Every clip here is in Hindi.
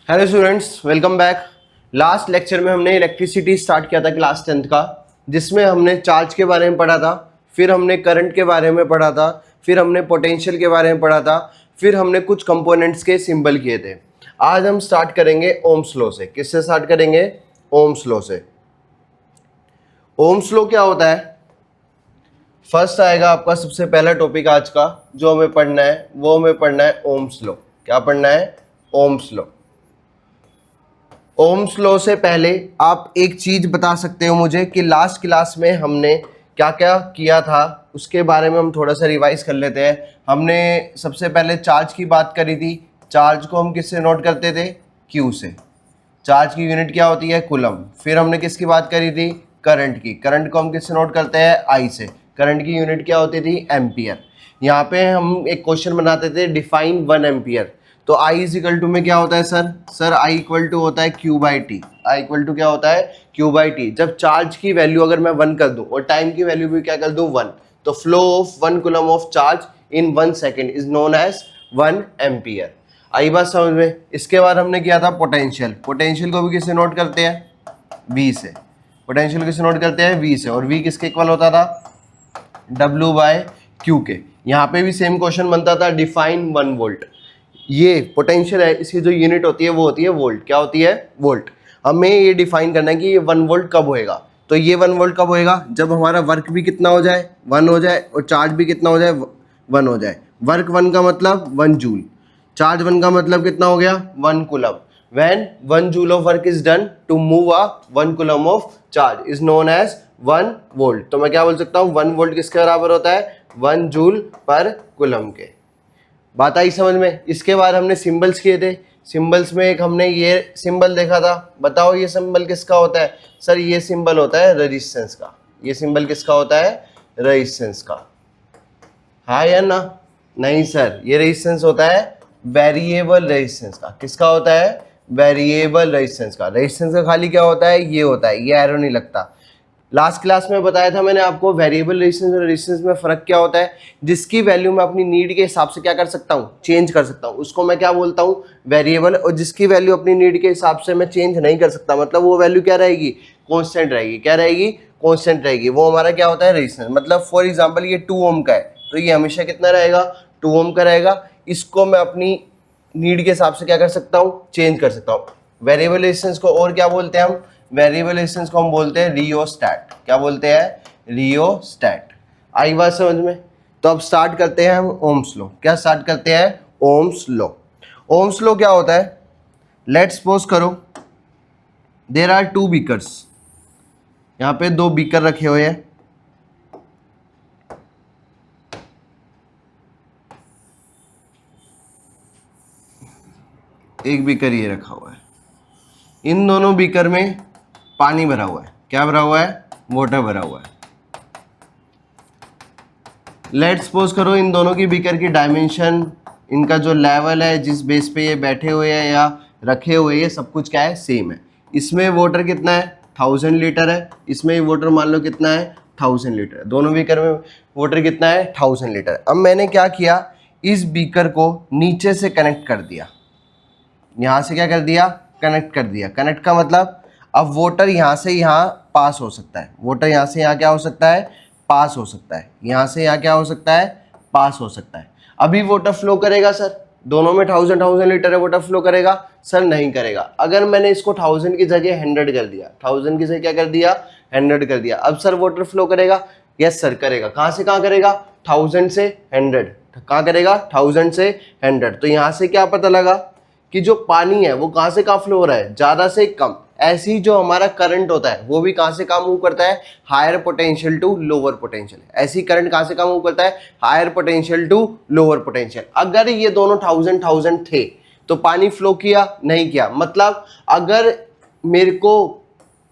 Hello students, welcome back. Last lecture में हमने इलेक्ट्रिसिटी स्टार्ट किया था क्लास 10th का, जिसमें हमने चार्ज के बारे में पढ़ा था, फिर हमने करंट के बारे में पढ़ा था, फिर हमने पोटेंशियल के बारे में पढ़ा था, फिर हमने कुछ कंपोनेंट्स के सिंबल किए थे। आज हम स्टार्ट करेंगे ओम्स लॉ से। किससे स्टार्ट करेंगे? ओम्स लॉ से। ओम्स लॉ क्या होता है? फर्स्ट आएगा आपका सबसे पहला टॉपिक आज का जो हमें पढ़ना है, वो हमें पढ़ना है ओम्स लॉ। क्या पढ़ना है? Ohm's law. ओम्स लॉ से पहले आप एक चीज बता सकते हो मुझे कि लास्ट क्लास में हमने क्या क्या किया था, उसके बारे में हम थोड़ा सा रिवाइज कर लेते हैं। हमने सबसे पहले चार्ज की बात करी थी। चार्ज को हम किससे नोट करते थे? क्यू से। चार्ज की यूनिट क्या होती है? कूलम। फिर हमने किसकी बात करी थी? करंट की। करंट को हम किससे नोट करते हैं? आई से। करंट की यूनिट क्या होती थी? एम्पियर। यहाँ पे हम एक क्वेश्चन बनाते थे, डिफाइन 1 एम्पियर। तो आई इज इक्वल टू में क्या होता है सर आई इक्वल टू होता है Q by T. I equal to क्या होता है? Q by T. जब चार्ज की वैल्यू अगर मैं 1 कर दूं और टाइम की वैल्यू भी क्या कर दूं? 1, तो flow of 1 coulomb of charge in 1 second is known as 1 ampere. आई बात समझ में? इसके बाद हमने किया था पोटेंशियल। पोटेंशियल को भी किससे नोट करते हैं? V से। पोटेंशियल किससे नोट करते हैं? V से। और V किसके इक्वल होता था? W बाय Q के। यहाँ पे भी सेम क्वेश्चन बनता था, डिफाइन 1 वोल्ट। ये पोटेंशियल है, इसकी जो यूनिट होती है वो होती है वोल्ट। क्या होती है? वोल्ट। हमें ये डिफाइन करना है कि ये 1 वोल्ट कब होएगा। तो ये 1 वोल्ट कब होएगा? जब हमारा वर्क भी कितना हो जाए? 1 हो जाए, और चार्ज भी कितना हो जाए? 1 हो जाए। वर्क 1 का मतलब 1 जूल, चार्ज 1 का मतलब कितना हो गया? 1 coulomb. When 1 joule of work is done to move a 1 coulomb of charge is known as 1 volt। तो मैं क्या बोल सकता हूँ? 1 वोल्ट किसके बराबर होता है? 1 जूल पर कूलम के। बात आई समझ में? इसके बाद हमने सिंबल्स किए थे। सिंबल्स में एक हमने ये सिंबल देखा था। बताओ ये सिंबल किसका होता है? सर ये सिंबल होता है रेजिस्टेंस का। ये सिंबल किसका होता है? रेजिस्टेंस का। हाँ या ना? नहीं सर, ये रेजिस्टेंस होता है वेरिएबल रेजिस्टेंस का। किसका होता है? वेरिएबल रेजिस्टेंस का। रेजिस्टेंस का खाली क्या होता है? ये होता है, ये एरो नहीं लगता। लास्ट क्लास में बताया था मैंने आपको वेरिएबल रेजिस्टेंस और रेजिस्टेंस में फर्क क्या होता है। जिसकी वैल्यू मैं अपनी नीड के हिसाब से क्या कर सकता हूँ? चेंज कर सकता हूँ, उसको मैं क्या बोलता हूँ? वेरिएबल। और जिसकी वैल्यू अपनी नीड के हिसाब से मैं चेंज नहीं कर सकता, मतलब वो वैल्यू क्या रहेगी? कॉन्स्टेंट रहेगी। क्या रहेगी? कॉन्स्टेंट रहेगी। वो हमारा क्या होता है? रेजिस्टेंस। मतलब फॉर एग्जाम्पल ये 2 ओम का है, तो ये हमेशा कितना रहेगा? 2 ओम का रहेगा। इसको मैं अपनी नीड के हिसाब से क्या कर सकता हूँ? चेंज कर सकता हूँ। वेरिएबल रेजिस्टेंस को और क्या बोलते हैं हम? वेरिएबल रेजिस्टेंस को हम बोलते हैं रियोस्टैट। क्या बोलते हैं? रियोस्टैट। आई बात समझ में? तो अब स्टार्ट करते हैं हम ओम्स लॉ। क्या स्टार्ट करते हैं? Ohm's law. ओम्स लॉ क्या होता है? लेट्स सपोज करो देयर आर 2 बीकर्स। यहाँ पे 2 बीकर रखे हुए हैं। एक बीकर ये रखा हुआ है। इन दोनों बीकर में पानी भरा हुआ है। क्या भरा हुआ है? वाटर भरा हुआ है। लेट्स सपोज करो इन दोनों की बीकर की डायमेंशन, इनका जो लेवल है, जिस बेस पे ये बैठे हुए हैं या रखे हुए हैं, ये सब कुछ क्या है? सेम है। इसमें वाटर कितना है? 1000 लीटर है। इसमें वाटर मान लो कितना है? 1000 लीटर। दोनों बीकर में वाटर कितना है? 1000 लीटर। अब मैंने क्या किया? इस बीकर को नीचे से कनेक्ट कर दिया। यहाँ से क्या कर दिया? कनेक्ट कर दिया। कनेक्ट का मतलब अब वाटर यहाँ से यहाँ पास हो सकता है। वाटर यहाँ से यहाँ क्या हो सकता है? पास हो सकता है। यहाँ से यहाँ क्या हो सकता है? पास हो सकता है। अभी वाटर फ्लो करेगा सर? दोनों में 1000 लीटर है, वाटर फ्लो करेगा? सर नहीं करेगा। अगर मैंने इसको 1000 की जगह 100 कर दिया, 1000 की जगह क्या कर दिया? 100 कर दिया। अब सर वाटर फ्लो करेगा? यस सर करेगा। कहाँ से कहाँ करेगा? 1000 से 100। कहाँ करेगा? 1000 से 100। तो यहाँ से क्या पता लगा कि जो पानी है वो कहाँ से कहाँ फ्लो हो रहा है? ज़्यादा से कम। ऐसी जो हमारा करंट होता है वो भी कहाँ से कहाँ मूव करता है? Higher potential to lower potential. ऐसी करंट कहाँ से कहाँ मूव करता है? Higher potential to lower potential. अगर ये दोनों 1000 थे तो पानी फ्लो किया? नहीं किया। मतलब अगर मेरे को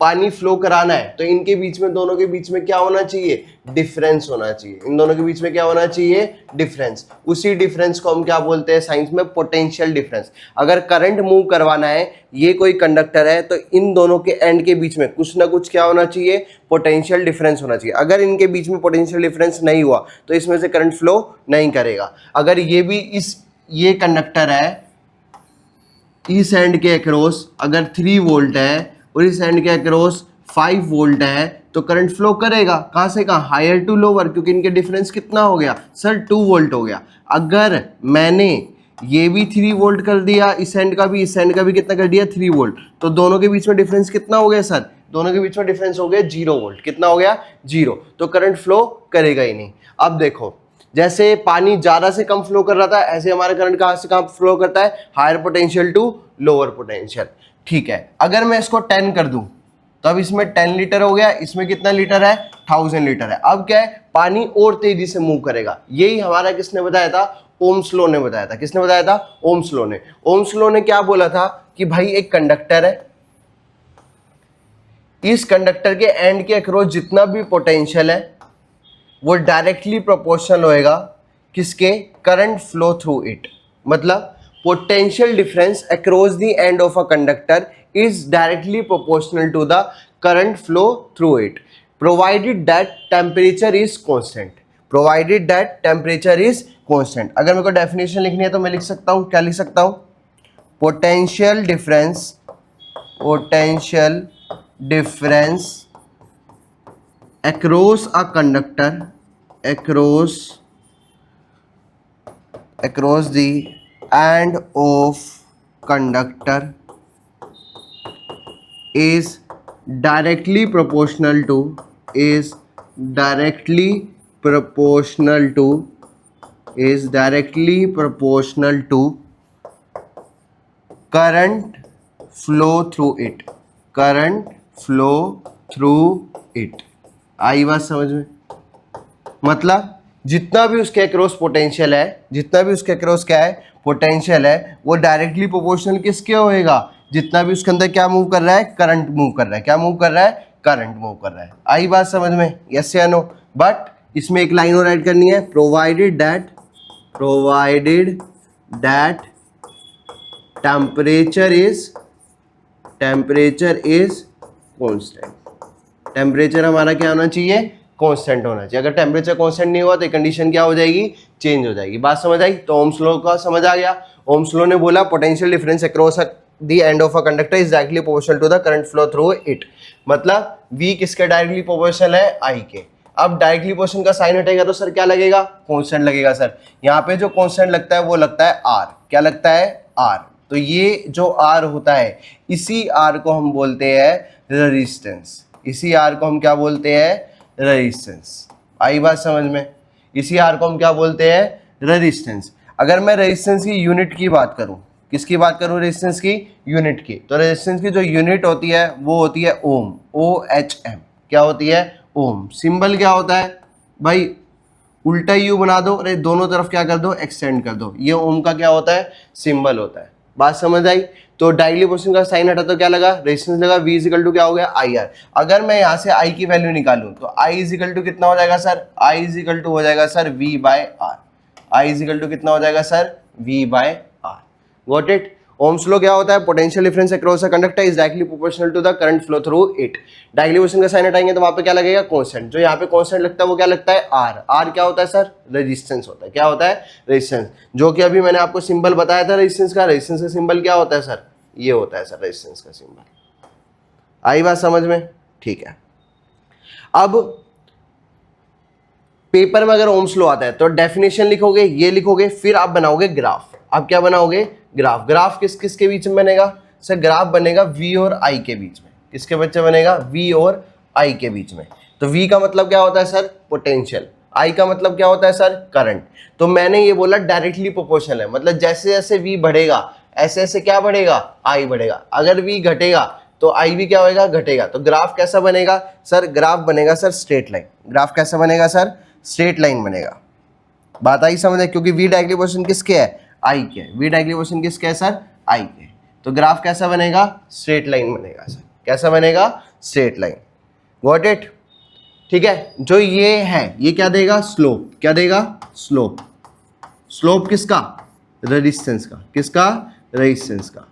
पानी फ्लो कराना है तो इनके बीच में, दोनों के बीच में क्या होना चाहिए? डिफरेंस होना चाहिए। इन दोनों के बीच में क्या होना चाहिए? डिफरेंस। उसी डिफरेंस को हम क्या बोलते हैं साइंस में? Potential difference. अगर करंट मूव करवाना है, ये कोई कंडक्टर है, तो इन दोनों के एंड के बीच में कुछ ना कुछ क्या होना चाहिए? पोटेंशियल डिफरेंस होना चाहिए। अगर इनके बीच में पोटेंशियल डिफरेंस नहीं हुआ तो इसमें से करंट फ्लो नहीं करेगा। अगर ये भी ये कंडक्टर है, इस एंड के अक्रॉस अगर 3 वोल्ट है और इस एंड के अक्रॉस 5 वोल्ट है तो करंट फ्लो करेगा। कहां से कहां? हायर टू लोअर, क्योंकि इनके डिफरेंस कितना हो गया सर? 2 वोल्ट हो गया। अगर मैंने ये भी 3 वोल्ट कर दिया, इस एंड का भी, इस एंड का भी कितना कर दिया? 3 वोल्ट, तो दोनों के बीच में डिफरेंस कितना हो गया सर? दोनों के बीच में डिफरेंस हो गया 0 वोल्ट। कितना हो गया? 0। तो करंट फ्लो करेगा ही नहीं। अब देखो, जैसे पानी ज्यादा से कम फ्लो कर रहा था, ऐसे हमारा करंट कहां से कहां फ्लो करता है? Higher potential to lower potential. ठीक है, अगर मैं इसको 10 कर दूं तो अब इसमें 10 लीटर हो गया, इसमें कितना लीटर है? 1000 लीटर है। अब क्या है? पानी और तेजी से मूव करेगा। यही हमारा किसने बताया था? ओम्स लॉ ने बताया था। किसने बताया था? ओम्स लॉ ने। ओम्स लॉ ने क्या बोला था कि भाई एक कंडक्टर है, इस कंडक्टर के एंड के अक्रॉस जितना भी पोटेंशियल है वो डायरेक्टली प्रोपोर्शनल होएगा किसके? Current flow through it. मतलब potential difference across the end of a conductor is directly proportional to the current flow through it, provided that temperature is constant. Provided that temperature is constant. अगर मेरे को डेफिनेशन लिखनी है तो मैं लिख सकता हूं, क्या लिख सकता हूं? Potential difference across a conductor, across the end of conductor is directly proportional to current flow through it। आई बात समझ में? मतलब जितना भी उसके अक्रॉस पोटेंशियल है, जितना भी उसके अक्रॉस क्या है? पोटेंशियल है, वो डायरेक्टली प्रोपोर्शनल किसके होएगा? जितना भी उसके अंदर क्या मूव कर रहा है? करंट मूव कर रहा है। क्या मूव कर रहा है? करंट मूव कर रहा है। आई बात समझ में? यस या नो? बट इसमें एक लाइन और ऐड करनी है, provided that temperature is constant. Temperature हमारा क्या होना चाहिए? कांस्टेंट होना चाहिए। अगर टेम्परेचर कांस्टेंट नहीं हुआ तो कंडीशन क्या हो जाएगी? चेंज हो जाएगी। बात समझ आई? तो ओम्स लॉ का समझ आ गया। ओम्स लॉ ने बोला potential difference across the end of a conductor is directly proportional to the current flow through it. मतलब V किसके डायरेक्टली प्रोपोर्शनल है? I के। अब डायरेक्टली प्रोपोर्शनल का साइन हटेगा तो सर क्या लगेगा? कांस्टेंट लगेगा सर। यहाँ पे जो कांस्टेंट लगता है वो लगता है R। क्या लगता है? R। तो ये जो R होता है, इसी R को हम बोलते हैं रेजिस्टेंस। इसी R को हम क्या बोलते हैं? रेजिस्टेंस। आई बात समझ में? इसी R को हम क्या बोलते हैं? रेजिस्टेंस। अगर मैं रेजिस्टेंस की यूनिट की बात करूं, किसकी बात करूं? रेजिस्टेंस की यूनिट की। तो रेजिस्टेंस की जो यूनिट होती है वो होती है ओम, OHM। क्या होती है? ओम। सिंबल क्या होता है भाई? उल्टा यू बना दो, अरे दोनों तरफ क्या कर दो? एक्सटेंड कर दो। ये ओम का क्या होता है? सिंबल होता है। बात समझ आई? तो डायरेक्टली प्रोपोर्शनल का साइन हटा तो क्या लगा? रेजिस्टेंस लगा। V इक्वल टू क्या हो गया? IR। अगर मैं यहाँ से I की वैल्यू निकालूं तो I इक्वल टू कितना हो जाएगा सर? I इक्वल टू हो जाएगा sir V/R। I equal to कितना हो जाएगा sir? V/R। Got it? Ohm's law क्या होता है? Potential difference across a conductor is directly proportional to the current flow through it. Directly proportional का साइन हटाएंगे तो वहां पे क्या लगेगा? कांस्टेंट। जो यहाँ पे कांस्टेंट लगता है वो क्या लगता है? R। R क्या होता है सर? रेजिस्टेंस होता है। क्या होता है? रेजिस्टेंस। जो कि अभी मैंने आपको सिंबल बताया था रेजिस्टेंस का। रेजिस्टेंस का सिंबल क्या होता है सर? ये होता है सर रेजिस्टेंस का सिंबल। आई बात समझ में? ठीक है। अब पेपर में अगर ओम्स लॉ आता है तो डेफिनेशन लिखोगे, ये लिखोगे, फिर आप बनाओगे ग्राफ। आप क्या बनाओगे? ग्राफ। ग्राफ किस किस के बीच में बनेगा सर? ग्राफ बनेगा V और I के बीच में। किसके बच्चे बनेगा? V और I के बीच में। तो V का मतलब क्या होता है सर? पोटेंशियल। I का मतलब क्या होता है सर? करंट। तो मैंने ये बोला डायरेक्टली प्रोपोर्शनल है, मतलब जैसे जैसे V बढ़ेगा ऐसे ऐसे क्या बढ़ेगा? I बढ़ेगा। अगर V घटेगा तो I भी क्या होएगा? घटेगा। तो ग्राफ कैसा बनेगा सर? ग्राफ बनेगा सर स्ट्रेट लाइन। ग्राफ कैसा बनेगा सर? स्ट्रेट लाइन बनेगा। बात आई समझ है? क्योंकि V डायरेक्टली प्रोपोर्शनल किसके है? I के। V डायरेक्टली प्रोपोर्शनल किसके है सर? I के। तो ग्राफ कैसा बनेगा? स्ट्रेट लाइन बनेगा सर। कैसा बनेगा? Straight line. Got it? ठीक है। जो ये है ये क्या देगा? स्लोप। क्या देगा? स्लोप। स्लोप किसका? रेजिस्टेंस का। किसका? रेजिस्टेंस का।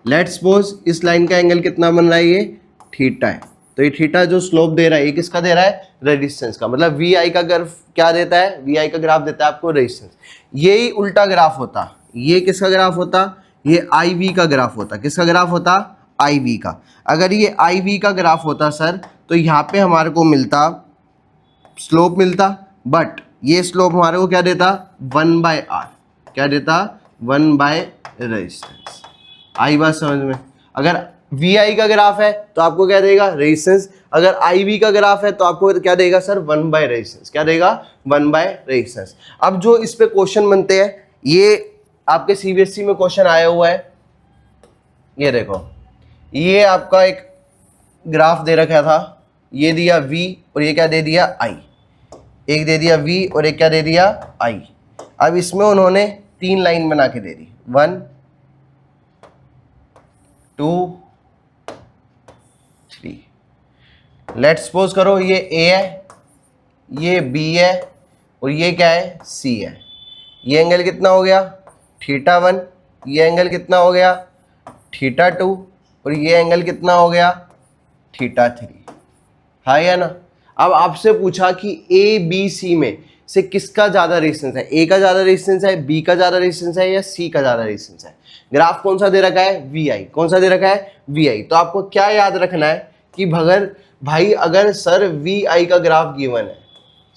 लेट्स सपोज इस लाइन का एंगल कितना बन रहा है? ये थीटा है। तो ये थीटा जो स्लोप दे रहा है ये किसका दे रहा है? रेजिस्टेंस का। मतलब VI का ग्राफ क्या देता है? VI का ग्राफ देता है आपको रेजिस्टेंस। यही उल्टा ग्राफ होता, ये किसका ग्राफ होता? ये आई वी का ग्राफ होता। किसका ग्राफ होता? आई वी का। अगर ये आई वी का ग्राफ होता सर, तो यहाँ पे हमारे को मिलता स्लोप मिलता, बट ये स्लोप हमारे को क्या देता? 1/r। क्या देता? 1/ रेजिस्टेंस। आई बात समझ में? अगर वी आई का ग्राफ है तो आपको क्या देगा? रेजिस्टेंस। अगर आई वी का ग्राफ है तो आपको क्या देगा सर? 1/ रेजिस्टेंस। क्या देगा? 1/ रेजिस्टेंस। अब जो इस पे क्वेश्चन बनते हैं, ये आपके सीबीएसई में क्वेश्चन आया हुआ है। ये देखो, ये आपका एक ग्राफ दे रखा था, ये दिया v और ये क्या दे दिया? i। एक दे दिया v और एक क्या दे दिया? i। अब इसमें उन्होंने 3 लाइन बना के दे दी, 1 2 3। लेट्स सपोज करो ये a है, ये b है और ये क्या है? c है। ये एंगल कितना हो गया? θ1। ये एंगल कितना हो गया? θ2। और ये एंगल कितना हो गया? θ3। हाँ या ना? अब आपसे पूछा कि ए बी सी में से किसका ज्यादा रेजिस्टेंस है? ए का ज्यादा रेजिस्टेंस है, बी का ज्यादा रेजिस्टेंस है, या सी का ज्यादा रेजिस्टेंस है? ग्राफ कौन सा दे रखा है? वी आई। कौन सा दे रखा है? वी आई। तो आपको क्या याद रखना है कि भाई अगर सर वी आई का ग्राफ गिवन है,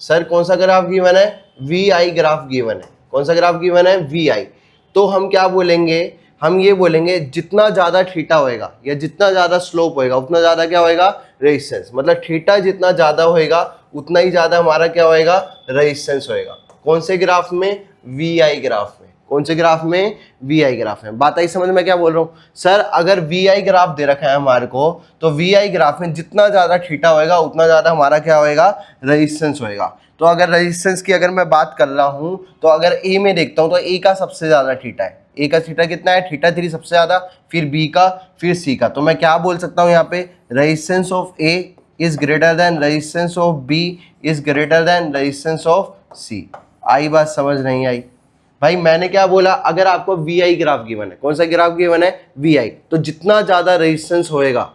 सर कौन सा ग्राफ गिवन है? वी आई ग्राफ गिवन है। कौन सा ग्राफ गिवन है? वी आई। तो हम क्या बोलेंगे? हम ये बोलेंगे जितना ज्यादा थीटा होएगा या जितना ज्यादा स्लोप होएगा उतना ज्यादा क्या होएगा? रेजिस्टेंस। मतलब थीटा जितना ज्यादा होएगा उतना ही ज्यादा हमारा क्या होएगा? रेजिस्टेंस होएगा। कौन से ग्राफ में? वी आई ग्राफ में। कौन से ग्राफ में? वी आई ग्राफ में। बात आई समझ में? क्या बोल रहा हूँ सर? अगर वी आई ग्राफ दे रखा है हमारे को, तो वी आई ग्राफ में जितना ज्यादा थीटा होएगा उतना ज्यादा हमारा क्या होएगा? रेजिस्टेंस होएगा। तो अगर रेजिस्टेंस की अगर मैं बात कर रहा हूं, तो अगर ए में देखता हूं तो ए का सबसे ज्यादा थीटा है। ए का थीटा कितना है? θ3 सबसे ज्यादा, फिर बी का, फिर सी का। तो मैं क्या बोल सकता हूं यहाँ पे? Resistance of A is greater than resistance of B is greater than resistance of C. आई बात समझ नहीं आई? भाई मैंने क्या बोला? अगर आपको वी आई ग्राफ गिवन है, कौन सा ग्राफ गिवन है? वी आई। तो जितना ज्यादा रेजिस्टेंस होएगा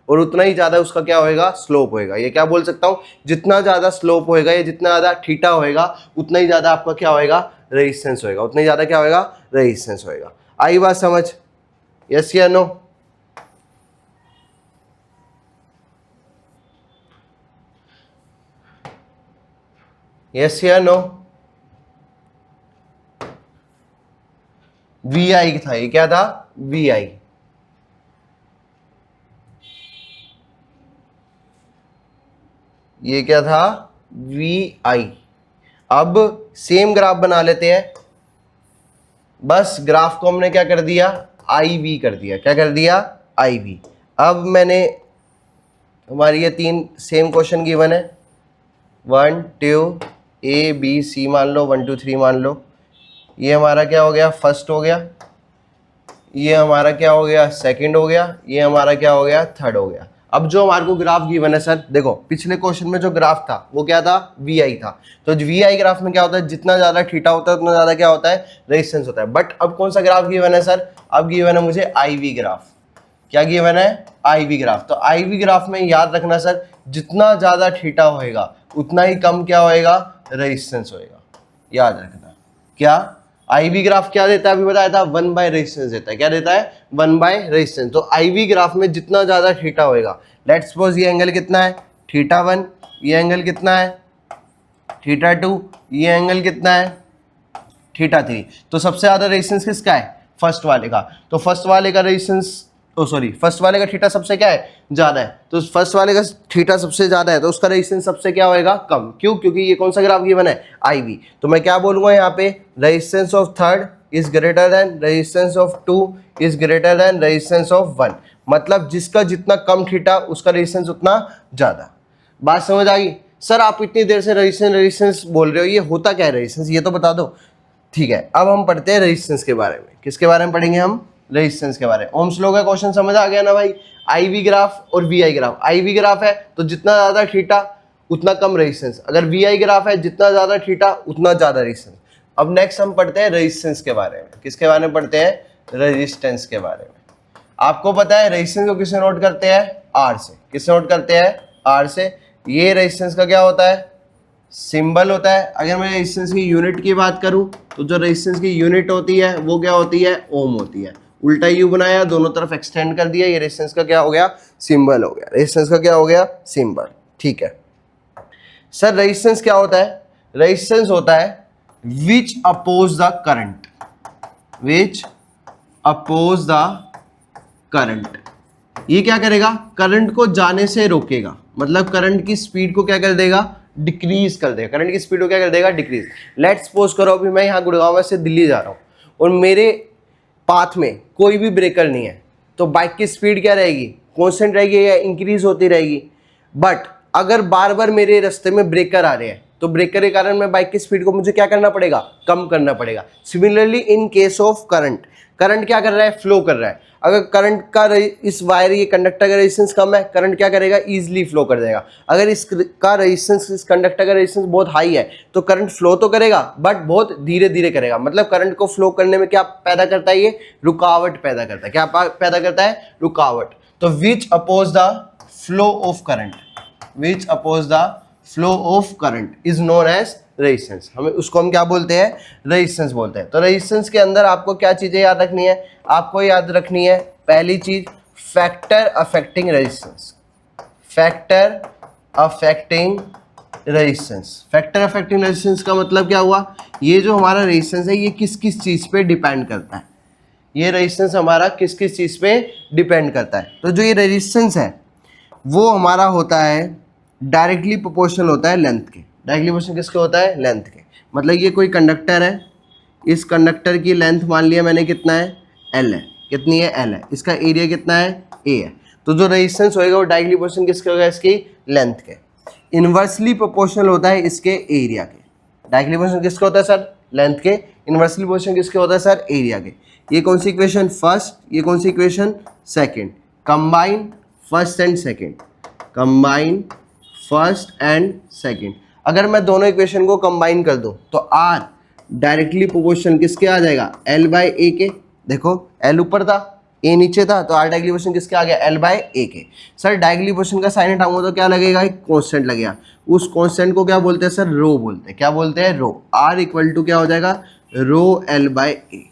और उतना ही ज्यादा उसका क्या होएगा? स्लोप होएगा। ये क्या बोल सकता हूं? जितना ज्यादा स्लोप होएगा या जितना ज्यादा थीटा होएगा उतना ही ज्यादा आपका क्या होएगा? रेजिस्टेंस होएगा। उतना ही ज्यादा क्या होएगा? रेजिस्टेंस होएगा। आई बात समझ? यस या नो? यस या नो? वी आई था, ये क्या था? वी आई। ये क्या था? वी आई। अब सेम ग्राफ बना लेते हैं, बस ग्राफ को हमने क्या कर दिया? आई वी कर दिया। क्या कर दिया? आई वी। अब मैंने हमारी ये 3 सेम क्वेश्चन गिवन है, 1 2 ए बी सी मान लो, 1 2 3 मान लो। ये हमारा क्या हो गया? फर्स्ट हो गया। ये हमारा क्या हो गया? सेकंड हो गया। ये हमारा क्या हो गया? थर्ड हो गया। अब जो हमारे को ग्राफ गिवन है सर, देखो पिछले क्वेश्चन में जो ग्राफ था वो क्या था? वी आई था। तो वी आई ग्राफ में क्या होता है? जितना ज्यादा थीटा होता है उतना ज्यादा क्या होता है? रेजिस्टेंस होता है। बट अब कौन सा ग्राफ गिवन है सर? अब गिवन है मुझे आई वी ग्राफ। क्या गिवन है? आई वी ग्राफ। तो आई वी ग्राफ में याद रखना सर, जितना ज्यादा थीटा होएगा उतना ही कम क्या होएगा? रेजिस्टेंस होएगा। याद रखना। क्या आई वी ग्राफ क्या देता है? अभी बताया था 1/ रेजिस्टेंस देता है। क्या देता है? 1/ रेजिस्टेंस। तो आई वी ग्राफ में जितना ज्यादा थीटा होएगा, लेट्स सपोज ये एंगल कितना है? θ1। ये एंगल कितना है? θ2। ये एंगल कितना है? θ3। तो सबसे ज्यादा रेजिस्टेंस किसका है? फर्स्ट वाले का। तो फर्स्ट वाले का रेजिस्टेंस, फर्स्ट वाले का थीटा सबसे क्या है? ज्यादा है। तो फर्स्ट वाले का थीटा सबसे ज्यादा है तो उसका रेजिस्टेंस सबसे क्या होएगा? कम। क्यों? क्योंकि ये कौन सा ग्राफ गिवन है? आई वी। तो मैं क्या बोलूंगा यहाँ पे? Resistance of third is greater than resistance of 2 is greater than resistance of 1। मतलब जिसका जितना कम थीटा उसका रेजिस्टेंस उतना ज्यादा। बात समझ आ गई? सर आप इतनी देर से रेजिस्टेंस बोल रहे हो, ये होता क्या है रेजिस्टेंस? ये तो बता दो। ठीक है, अब हम पढ़ते हैं रेजिस्टेंस के बारे में। किसके बारे में पढ़ेंगे हम? रेजिस्टेंस के बारे में। ओम्स लॉ का क्वेश्चन समझ आ गया ना भाई? आई वी ग्राफ और V I graph. I V graph है तो जितना ज्यादा थीटा उतना कम रेजिस्टेंस। अगर वी आई ग्राफ है जितना ज्यादा थीटा उतना ज्यादा रेजिस्टेंस। अब नेक्स्ट हम पढ़ते हैं रेजिस्टेंस के बारे में। किसके बारे में पढ़ते हैं? रेजिस्टेंस के बारे में। आपको पता है रेजिस्टेंस को किससे नोट करते हैं? आर से। किससे नोट करते हैं? आर से। ये रेजिस्टेंस का क्या होता है? सिंबल होता है। अगर मैं रेजिस्टेंस की यूनिट की बात करूं तो जो रेजिस्टेंस की यूनिट होती है वो क्या होती है? ओम होती है। उल्टा यू बनाया, दोनों तरफ एक्सटेंड कर दिया, ये रेजिस्टेंस का क्या हो गया, सिंबल हो गया। रेजिस्टेंस का क्या हो गया, सिंबल। ठीक है सर, रेजिस्टेंस क्या होता है? रेजिस्टेंस होता है which oppose the current, which oppose the current. ये क्या करेगा, करंट को जाने से रोकेगा, मतलब करंट की स्पीड को क्या कर देगा, डिक्रीज कर देगा। करंट की स्पीड को क्या कर देगा, डिक्रीज। लेट्स सपोज करो अभी मैं यहाँ गुड़गांव से दिल्ली जा रहा हूँ और मेरे पाथ में कोई भी ब्रेकर नहीं है, तो बाइक की स्पीड क्या रहेगी, कांस्टेंट रहेगी या इंक्रीज होती रहेगी। बट अगर बार बार मेरे रास्ते में ब्रेकर आ रहे हैं तो ब्रेकर के कारण मैं बाइक की स्पीड को मुझे क्या करना पड़ेगा, कम करना पड़ेगा। Similarly in case of current, current क्या कर रहा है, फ्लो कर रहा है। अगर करंट का इस वायर, ये कंडक्टर का रेजिस्टेंस कम है, करंट क्या करेगा, इजीली फ्लो कर देगा। अगर इसका रेजिस्टेंस, इस कंडक्टर का रेजिस्टेंस बहुत हाई है तो करंट फ्लो तो करेगा बट बहुत धीरे धीरे करेगा। मतलब करंट को फ्लो करने में क्या पैदा करता है, ये रुकावट पैदा करता है। क्या पैदा करता है, रुकावट। तो which oppose the flow of current, which oppose the flow of current is known as resistance. हमें उसको हम क्या बोलते हैं, रेजिस्टेंस बोलते हैं। तो रेजिस्टेंस के अंदर आपको क्या चीजें याद रखनी है, आपको याद रखनी है पहली चीज factor affecting resistance, factor affecting resistance. Factor affecting resistance का मतलब क्या हुआ, ये जो हमारा रेजिस्टेंस है ये किस किस चीज पे डिपेंड करता है, ये रेजिस्टेंस हमारा किस किस चीज पे डिपेंड करता है। तो जो ये रेजिस्टेंस है वो हमारा होता है डायरेक्टली प्रोपोर्शनल होता है लेंथ के। डायरेक्टली प्रोपोर्शनल किसके होता है, लेंथ के। मतलब ये कोई कंडक्टर है, इस कंडक्टर की लेंथ मान लिया मैंने कितना है, एल है। कितनी है, एल है। इसका एरिया कितना है, ए है। तो जो रेजिस्टेंस होएगा वो डायरेक्टली प्रोपोर्शनल किसके होगा, इसकी लेंथ के। इनवर्सली प्रोपोर्शनल होता है इसके एरिया के। डायरेक्टली प्रोपोर्शनल किसके होता है सर, लेंथ के। इनवर्सली प्रोपोर्शनल किसके होता है सर, एरिया के। ये कौन सी इक्वेशन, फर्स्ट। ये कौन सी equation, second. Combine first and second, combine first and second. अगर मैं दोनों इक्वेशन को कंबाइन कर दूं तो आर डायरेक्टली प्रोपोर्शनल किसके आ जाएगा, एल बाय ए के। देखो एल ऊपर था, ए नीचे था, तो आर डायरेक्टली प्रोपोर्शनल किसके आ गया, एल बाय ए के। सर डायरेक्टली प्रोपोर्शनल का साइन हटाऊंगा तो क्या लगेगा, एक कांस्टेंट लगेगा। उस कांस्टेंट को क्या बोलते हैं सर, रो बोलते हैं। क्या बोलते हैं, रो। आर इक्वल टू क्या हो जाएगा, रो एल बाय ए।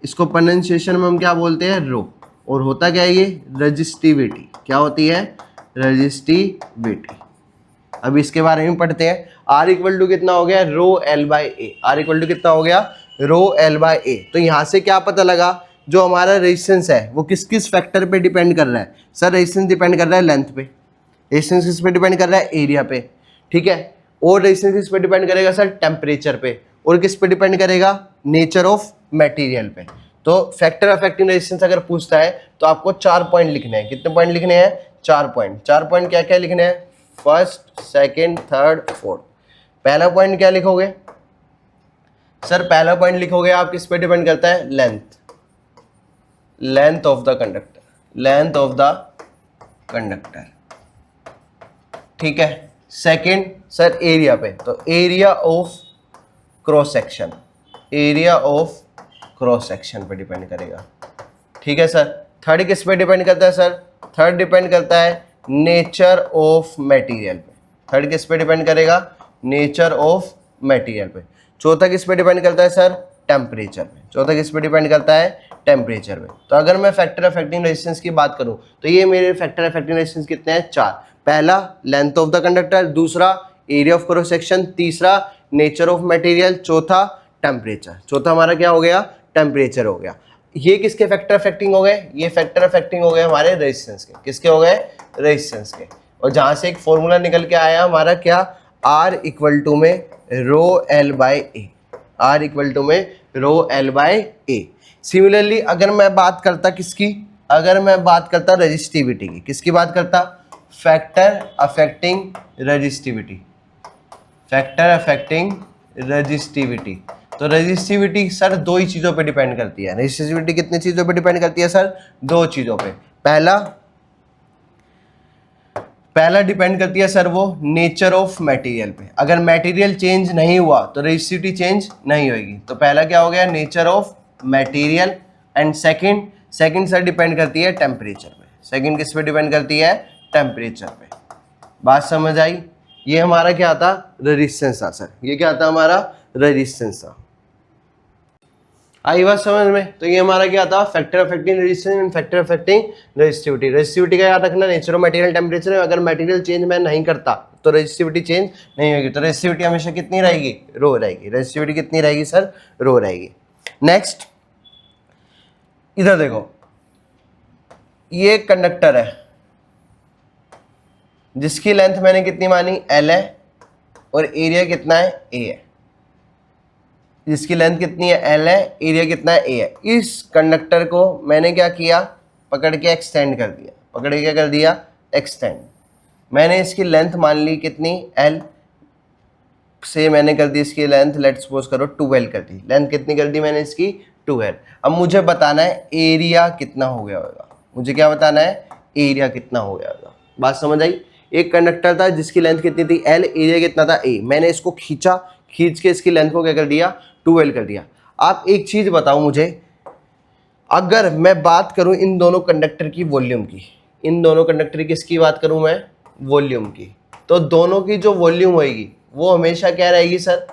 इसको प्रोनाउंसिएशन में हम क्या बोलते हैं, रो। और होता क्या है ये, रजिस्टिविटी। क्या होती है, रजिस्टिविटी। अब इसके बारे में पढ़ते हैं। आर इक्वल टू कितना हो गया, rho L by A. R equal to कितना हो गया, रो एल बाय ए। तो यहाँ से क्या पता लगा, जो हमारा रेजिस्टेंस है वो किस किस फैक्टर पे डिपेंड कर रहा है। सर रेजिस्टेंस डिपेंड कर रहा है लेंथ पे, रेजिस्टेंस किस पे डिपेंड कर रहा है, एरिया पे। ठीक है। और रेजिस्टेंस किस पे डिपेंड करेगा सर, टेम्परेचर पे। और किस पे डिपेंड करेगा, नेचर ऑफ मटेरियल पे। तो फैक्टर अफेक्टिंग रेजिस्टेंस अगर पूछता है तो आपको 4 पॉइंट लिखने हैं। कितने पॉइंट लिखने हैं, 4 पॉइंट। 4 पॉइंट क्या क्या लिखने हैं, फर्स्ट, सेकंड, थर्ड, फोर्थ। पहला पॉइंट क्या लिखोगे सर, पहला पॉइंट लिखोगे आप किस पे डिपेंड करता है, length, length of the conductor, length of the conductor. ठीक है। सेकंड सर एरिया पे, तो area of cross section, area of cross section पे डिपेंड करेगा। ठीक है सर। थर्ड किस पे डिपेंड करता है सर, थर्ड डिपेंड करता है नेचर ऑफ मटेरियल पे। थर्ड किस पे डिपेंड करेगा, नेचर ऑफ मटेरियल पे। चौथा किस पे डिपेंड करता है सर, टेम्परेचर पे। चौथा किस पे डिपेंड करता है, टेम्परेचर पे। तो अगर मैं फैक्टर अफेक्टिंग रेजिस्टेंस की बात करूं तो ये मेरे फैक्टर अफेक्टिंग रेजिस्टेंस कितने हैं, 4। पहला लेंथ ऑफ द कंडक्टर, दूसरा एरिया ऑफ क्रॉस सेक्शन, तीसरा नेचर ऑफ मटेरियल, चौथा टेम्परेचर। चौथा हमारा क्या हो गया, टेम्परेचर हो गया। ये किसके फैक्टर अफेक्टिंग हो गए, ये फैक्टर अफेक्टिंग हो गए हमारे रेजिस्टेंस के। किसके हो गए, रेजिस्टेंस के। और जहां से एक फॉर्मूला निकल के आया हमारा क्या, आर इक्वल टू में rho L by A, R equal to में rho L by A. Similarly अगर मैं बात करता किसकी, अगर मैं बात करता रेजिस्टिविटी की, किसकी बात करता, factor affecting resistivity, factor affecting resistivity. तो रेजिस्टिविटी सर 2 ही चीज़ों पे डिपेंड करती है। रेजिस्टिविटी कितनी चीज़ों पे डिपेंड करती है सर, 2 चीज़ों पे। पहला डिपेंड करती है सर वो नेचर ऑफ मटेरियल पे। अगर मटेरियल चेंज नहीं हुआ तो रेजिस्टिविटी चेंज नहीं होगी। तो पहला क्या हो गया, nature of material. And second sir depend करती है टेम्परेचर पे। सेकंड किस पे डिपेंड करती है, टेम्परेचर पे। बात समझ आई। ये हमारा क्या था, रेजिस्टेंस था सर। ये क्या था हमारा, रेजिस्टेंस था। आई बात समझ में? तो ये हमारा क्या था, factor affecting resistance and factor affecting resistivity. Resistivity का याद रखना, नेचर ऑफ मटेरियल टेम्परेचर है, अगर मटेरियल चेंज मैं नहीं करता तो रेजिस्टिविटी चेंज नहीं होगी। तो रेजिस्टिविटी हमेशा कितनी रहेगी, रो रहेगी। रेजिस्टिविटी कितनी रहेगी सर, रो रहेगी। नेक्स्ट इधर देखो, ये कंडक्टर है जिसकी लेंथ मैंने कितनी मानी, L है, और एरिया कितना है, A है। जिसकी लेंथ कितनी है, L है, एरिया कितना है, A है। इस कंडक्टर को मैंने क्या किया, पकड़ के एक्सटेंड कर दिया। पकड़ के क्या कर दिया, एक्सटेंड। मैंने इसकी लेंथ मान ली कितनी, L से मैंने कर दी इसकी लेंथ, लेट्स सपोज करो 12 कर दी। लेंथ कितनी कर दी मैंने इसकी, 12। अब मुझे बताना है एरिया कितना हो गया होगा। मुझे क्या बताना है, एरिया कितना हो गया होगा। बात समझ आई? एक कंडक्टर था जिसकी लेंथ कितनी थी, L, एरिया कितना था, A। मैंने इसको खींचा, खींच के इसकी लेंथ को क्या कर दिया, 12 कर दिया। आप एक चीज बताओ मुझे, अगर मैं बात करूं इन दोनों कंडक्टर की वॉल्यूम की, इन दोनों कंडक्टर की किसकी बात करूं मैं, वॉल्यूम की, तो दोनों की जो वॉल्यूम होगी वो हमेशा क्या रहेगी सर,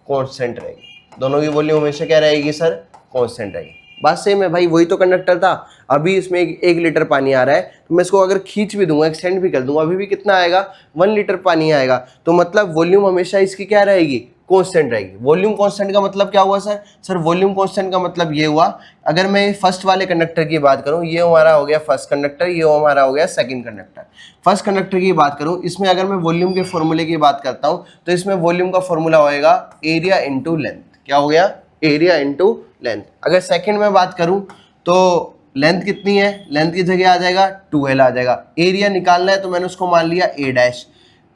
कांस्टेंट रहेगी। दोनों की वॉल्यूम हमेशा क्या रहेगी सर, कांस्टेंट रहेगी। बात सेम है भाई, वही तो कंडक्टर था। अभी इसमें 1 लीटर पानी आ रहा है, तो मैं इसको अगर खींच भी दूंगा, एक्सटेंड भी कर दूंगा, अभी भी कितना आएगा, 1 लीटर पानी आएगा। तो मतलब वॉल्यूम हमेशा इसकी क्या रहेगी, कांस्टेंट रहेगी। वॉल्यूम कांस्टेंट का मतलब क्या हुआ सर, सर वॉल्यूम कांस्टेंट का मतलब ये हुआ, अगर मैं फर्स्ट वाले कंडक्टर की बात करूं, ये हमारा हो गया फर्स्ट कंडक्टर, ये हमारा हो गया सेकंड कंडक्टर। फर्स्ट कंडक्टर की बात करूं, इसमें अगर मैं वॉल्यूम के फॉर्मूले की बात करता हूं, तो इसमें वॉल्यूम का फॉर्मूला होएगा एरिया इंटू लेंथ। क्या हो गया, एरिया इंटू लेंथ। अगर सेकंड में बात करूं तो लेंथ कितनी है, लेंथ की जगह आ जाएगा 2L आ जाएगा। एरिया निकालना है तो मैंने उसको मान लिया A डैश,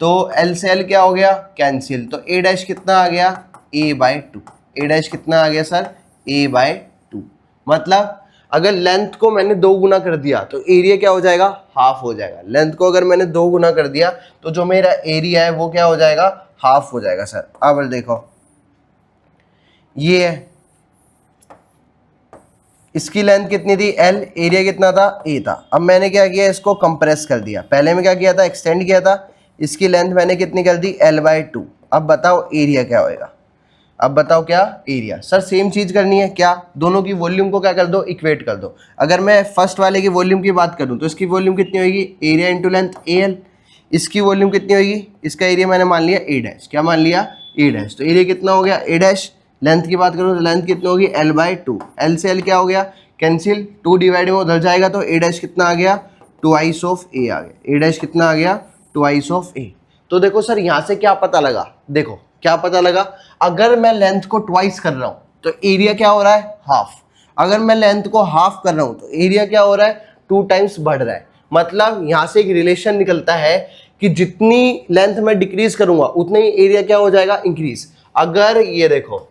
तो L से L क्या हो गया, कैंसिल। तो A डैश कितना आ गया, A/2। A डैश कितना आ गया सर, A/2। मतलब अगर लेंथ को मैंने 2 गुना कर दिया तो एरिया क्या हो जाएगा, हाफ हो जाएगा। लेंथ को अगर मैंने 2 गुना कर दिया तो जो मेरा एरिया है वो क्या हो जाएगा, हाफ हो जाएगा सर। अब देखो ये है, इसकी लेंथ कितनी थी L, एरिया कितना था, A था। अब मैंने क्या किया, इसको कंप्रेस कर दिया। पहले में क्या किया था, एक्सटेंड किया था। इसकी लेंथ मैंने कितनी कर दी, L/2। अब बताओ एरिया क्या होएगा, अब बताओ क्या एरिया। सर सेम चीज करनी है, क्या, दोनों की वॉल्यूम को क्या कर दो, इक्वेट कर दो। अगर मैं फर्स्ट वाले की वॉल्यूम की बात करूं तो इसकी वॉल्यूम कितनी होगी, एरिया इंटू लेंथ AL। इसकी वॉल्यूम कितनी होगी, इसका एरिया मैंने मान लिया A डैश। क्या मान लिया, A डैश। तो एरिया कितना हो गया, A डैश। लेंथ की बात करूँ तो लेंथ कितनी होगी, L/2। L से L क्या हो गया, कैंसिल। 2 डिवाइड में उधर जाएगा तो A डैश कितना आ गया, 2/2 ऑफ A आ गया। A डैश कितना आ गया, 2/2 ऑफ A। तो देखो सर यहाँ से क्या पता लगा, देखो क्या पता लगा, अगर मैं लेंथ को ट्वाइस कर रहा हूँ तो एरिया क्या हो रहा है, हाफ। अगर मैं लेंथ को हाफ कर रहा हूँ तो एरिया क्या हो रहा है, 2 टाइम्स बढ़ रहा है। मतलब यहाँ से एक रिलेशन निकलता है कि जितनी लेंथ मैं डिक्रीज करूंगा उतना ही एरिया क्या हो जाएगा, इंक्रीज। अगर ये देखो,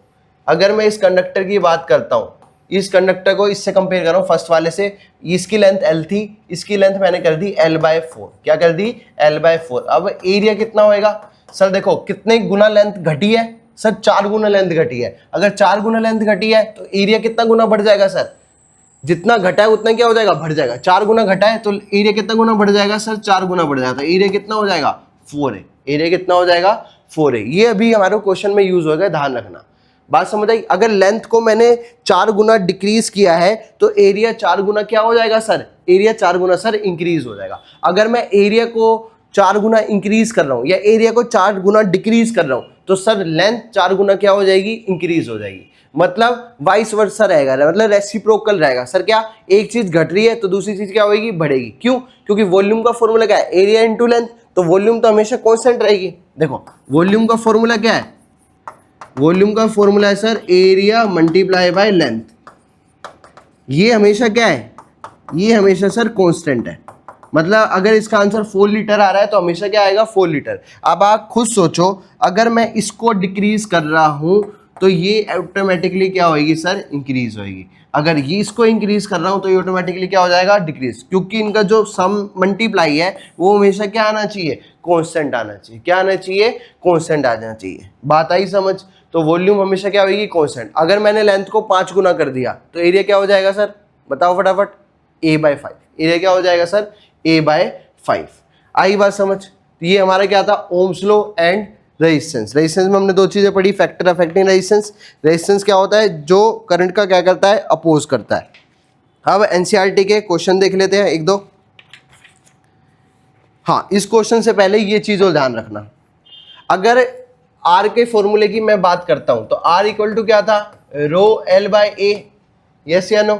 अगर मैं इस कंडक्टर की बात करता हूं, इस कंडक्टर को इससे कंपेयर कर रहा हूं फर्स्ट वाले से, इसकी लेंथ L थी, इसकी लेंथ मैंने कर दी L/4। क्या कर दी, L/4। अब एरिया कितना होएगा सर, देखो कितने गुना लेंथ घटी है सर, 4 गुना लेंथ घटी है। अगर 4 गुना लेंथ घटी है तो एरिया कितना गुना बढ़ जाएगा सर, जितना घटा है उतना क्या हो जाएगा, बढ़ जाएगा। 4 गुना घटा है तो एरिया कितना गुना बढ़ जाएगा सर, 4 गुना बढ़ जाएगा। तो एरिया कितना हो जाएगा, 4 है। एरिया कितना हो जाएगा, 4 है। ये अभी हमारे क्वेश्चन में यूज होगा, ध्यान रखना। बात समझ आई? अगर लेंथ को मैंने 4 गुना डिक्रीज किया है तो एरिया 4 गुना क्या हो जाएगा सर, एरिया 4 गुना सर इंक्रीज हो जाएगा। अगर मैं एरिया को 4 गुना इंक्रीज कर रहा हूं या एरिया को 4 गुना डिक्रीज कर रहा हूं तो सर लेंथ 4 गुना क्या हो जाएगी, इंक्रीज हो जाएगी। मतलब वाइस वर्सा रहेगा, मतलब रेसिप्रोकल रहेगा सर। क्या, एक चीज घट रही है तो दूसरी चीज क्या होगी, बढ़ेगी। क्यों, क्योंकि वॉल्यूम का फॉर्मूला क्या है, एरिया इंटू लेंथ। तो वॉल्यूम तो हमेशा कांस्टेंट रहेगी। देखो वॉल्यूम का फॉर्मूला क्या है, वॉल्यूम का फॉर्मूला है sir area multiply by length. ये हमेशा क्या है, ये हमेशा सर कांस्टेंट है। मतलब अगर इसका आंसर 4 लीटर आ रहा है तो हमेशा क्या आएगा, 4 लीटर। अब आप खुद सोचो, अगर मैं इसको डिक्रीज कर रहा हूं तो ये ऑटोमेटिकली क्या होगी सर, इंक्रीज होगी। अगर ये इसको इंक्रीज कर रहा हूं तो ये ऑटोमेटिकली क्या हो जाएगा, डिक्रीज। क्योंकि इनका जो सम मल्टीप्लाई है वो हमेशा क्या आना चाहिए, कांस्टेंट आना चाहिए। क्या आना चाहिए, कांस्टेंट आना चाहिए। बात आई समझ? तो वॉल्यूम हमेशा क्या होगी, कांस्टेंट। अगर मैंने लेंथ को 5 गुना कर दिया तो एरिया क्या हो जाएगा सर, बताओ फटाफट, A/5। एरिया क्या हो जाएगा सर, A/5। आई बात समझ? तो ये हमारा क्या था, Ohm's law and resistance. Resistance में हमने दो चीजें पढ़ी, फैक्टर अफेक्टिंग रेजिस्टेंस। रेजिस्टेंस क्या होता है, जो करंट का क्या करता है, अपोज करता है। अब एनसीईआरटी के क्वेश्चन देख लेते हैं एक दो। हाँ, इस क्वेश्चन से पहले ये चीज और ध्यान रखना, अगर आर के फॉर्मूले की मैं बात करता हूं तो आर इक्वल टू क्या था, रो एल बाय ए, यस या नो।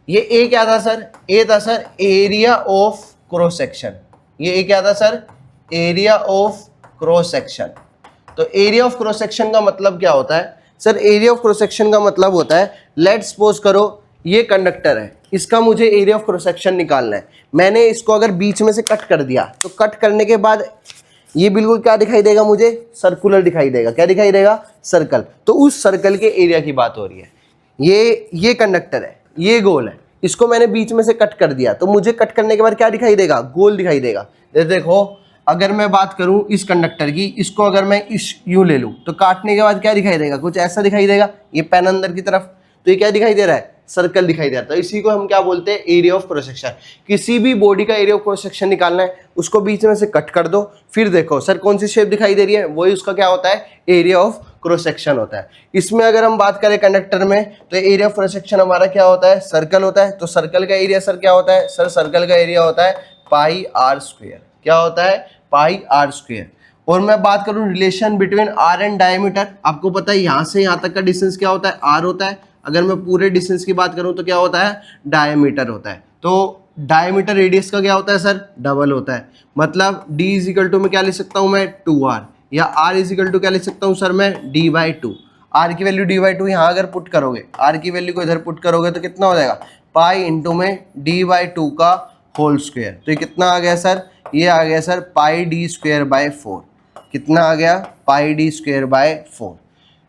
ये ए क्या था सर, ए था sir area of cross section. ये ए क्या था sir, area of cross section. तो एरिया ऑफ क्रॉस सेक्शन का मतलब क्या होता है sir, area of cross section का मतलब होता है, लेट्स सपोज करो ये कंडक्टर है, इसका मुझे एरिया ऑफ क्रॉस सेक्शन निकालना है। मैंने इसको अगर बीच में से कट कर दिया तो कट करने के बाद ये बिल्कुल क्या दिखाई देगा मुझे, सर्कुलर दिखाई देगा। क्या दिखाई देगा, सर्कल। तो उस सर्कल के एरिया की बात हो रही है। ये कंडक्टर है, ये गोल है, इसको मैंने बीच में से कट कर दिया तो मुझे कट करने के बाद क्या दिखाई देगा, गोल दिखाई देगा। देखो अगर मैं बात करूं इस कंडक्टर की, इसको अगर मैं इस यूं ले लूं तो काटने के बाद क्या दिखाई देगा, कुछ ऐसा दिखाई देगा, ये पेन अंदर की तरफ, तो ये क्या दिखाई दे रहा है, सर्कल दिखाई दे रहा है। तो इसी को हम क्या बोलते हैं, एरिया ऑफ क्रॉस सेक्शन। किसी भी बॉडी का एरिया ऑफ क्रॉस सेक्शन निकालना है, उसको बीच में से कट कर दो, फिर देखो सर कौन सी शेप दिखाई दे रही है, वही उसका क्या होता है, एरिया ऑफ क्रॉस सेक्शन होता है। इसमें अगर हम बात करें कंडक्टर में तो एरिया ऑफ क्रॉस सेक्शन हमारा क्या होता है, सर्कल होता है। तो सर्कल का एरिया सर क्या होता है, सर सर्कल का एरिया होता है पाई आर स्क्वायर। क्या होता है, पाई आर स्क्वायर। और मैं बात करूं relation between R and diameter, आपको पता है यहां से यहां तक का डिस्टेंस क्या होता है, आर होता है। अगर मैं पूरे डिस्टेंस की बात करूं तो क्या होता है, डायमीटर होता है। तो डायमीटर रेडियस का क्या होता है सर, डबल होता है। मतलब d इज इक्वल टू में क्या लिख सकता हूं मैं, 2r, या r इज इक्वल टू क्या लिख सकता हूं सर मैं, d/2। r की वैल्यू d/2 यहाँ अगर पुट करोगे, r की वैल्यू को इधर पुट करोगे तो कितना हो जाएगा, पाई इंटू में d/2 का होल स्क्वायर। तो ये कितना आ गया सर, ये आ गया sir pi d square by 4। कितना आ गया, पाई d स्क्वायर बाय 4।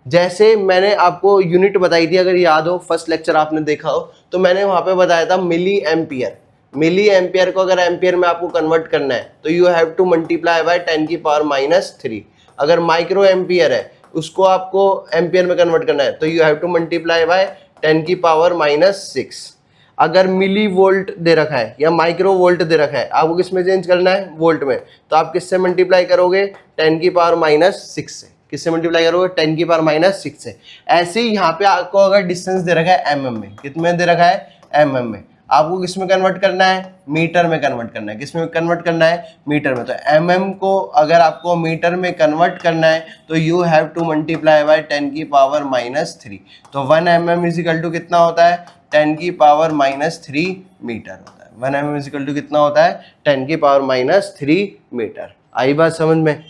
जैसे मैंने आपको यूनिट बताई थी, अगर याद हो फर्स्ट लेक्चर आपने देखा हो तो मैंने वहां पे बताया था मिली एम्पियर। मिली एम्पियर को अगर एम्पियर में आपको कन्वर्ट करना है तो you have to multiply by 10⁻³ अगर माइक्रो एम्पियर है उसको आपको एम्पियर में कन्वर्ट करना है तो you have to multiply by 10⁻⁻⁶। अगर मिली वोल्ट दे रखा है या माइक्रो वोल्ट दे रखा है, आपको किस में चेंज करना है, वोल्ट में, तो आप किससे मल्टीप्लाई करोगे, 10⁻⁻6 से। किससे मल्टीप्लाई करोगे, 10⁻⁻6 से। ऐसे ही यहाँ पे आपको अगर डिस्टेंस दे रखा है mm में, कितने दे रखा है, mm में, आपको किस में कन्वर्ट करना है, मीटर में कन्वर्ट करना है। किस में कन्वर्ट करना है, मीटर में। तो mm को अगर आपको मीटर में कन्वर्ट करना है तो you have to multiply by 10⁻⁻3। तो 1 mm इज इक्वल टू कितना होता है, 10⁻³ मीटर होता है। 1 mm इज इक्वल टू कितना होता है, 10⁻³ मीटर। आई बात समझ में।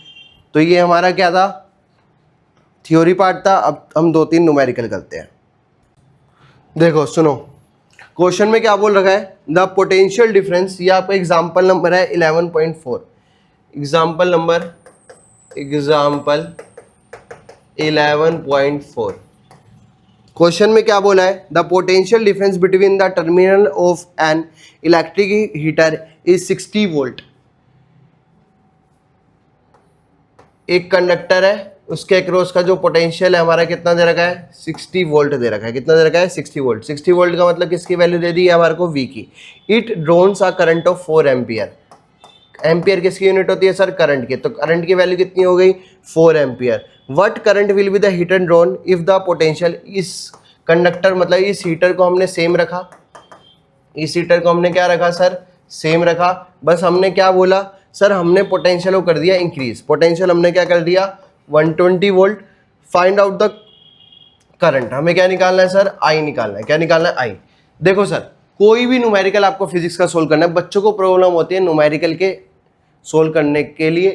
तो ये हमारा क्या था, थ्योरी पार्ट था। अब हम 2-3 न्यूमेरिकल करते हैं। देखो सुनो, क्वेश्चन में क्या बोल रखा है, द पोटेंशियल डिफरेंस, ये आपका एग्जाम्पल नंबर है 11.4। एग्जाम्पल 11.4। क्वेश्चन में क्या बोला है, the potential difference between the terminal of an electric heater is 60 volt. एक कंडक्टर है, उसके अक्रॉस का जो पोटेंशियल है हमारा कितना दे रखा है, 60 वोल्ट दे रखा है। कितना दे रखा है, 60 वोल्ट। 60 वोल्ट का मतलब किसकी वैल्यू दे दी है हमारे को, V की। It drones a current of 4 ampere. Ampere किसकी यूनिट होती है सर, करंट की। तो करंट की वैल्यू कितनी हो गई, 4 ampere. What current will be the heater drone if the potential, इस कंडक्टर मतलब इस हीटर को हमने सेम रखा, इस हीटर को हमने क्या रखा सर, सेम रखा। बस हमने क्या बोला सर, हमने पोटेंशियल को कर दिया इंक्रीज। पोटेंशियल हमने क्या कर दिया, 120 volt. Find out the current, हमें क्या निकालना है सर, आई निकालना है। क्या निकालना है, आई। देखो सर, कोई भी न्यूमेरिकल आपको फिजिक्स का सोल्व करना है, बच्चों को प्रॉब्लम होती है न्यूमेरिकल के सोल्व करने के लिए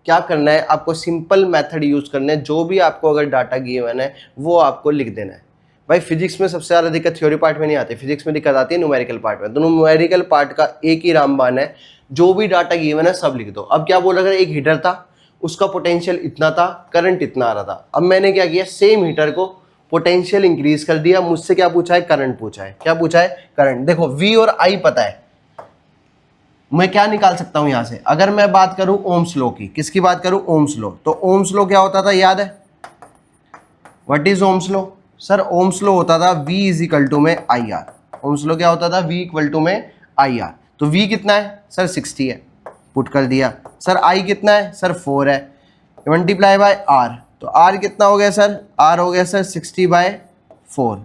क्या करना है, आपको सिंपल मेथड यूज करना है। जो भी आपको अगर डाटा गिवन है वो आपको लिख देना है। भाई फिजिक्स में सबसे ज़्यादा दिक्कत थ्योरी पार्ट में नहीं आती, फिजिक्स में दिक्कत आती है न्यूमेरिकल पार्ट में। तो न्यूमेरिकल पार्ट का एक ही रामबाण है, जो भी डाटा गिवन है सब लिख दो। अब क्या बोला, अगर एक हीटर था, उसका पोटेंशियल इतना था, करंट इतना आ रहा था। अब मैंने क्या किया, सेम हीटर को पोटेंशियल इंक्रीज कर दिया। मुझसे क्या पूछा है, करंट पूछा है। क्या पूछा है, करंट। देखो V और I पता है, मैं क्या निकाल सकता हूं यहां से। अगर मैं बात करूं ओम्स लॉ की, किसकी बात करूं, ओम्स लॉ। तो ओम्स लॉ क्या होता था, याद है, what is Ohm's law sir, Ohm's law होता था V इज इक्वल टू में IR। ओम्स लॉ क्या होता था, V इक्वल टू में IR। तो V कितना है सर, 60 है, पुट कर दिया। सर I कितना है सर, 4 है। मल्टीप्लाई बाय आर, तो आर कितना हो गया सर, आर हो गया सर 60/4।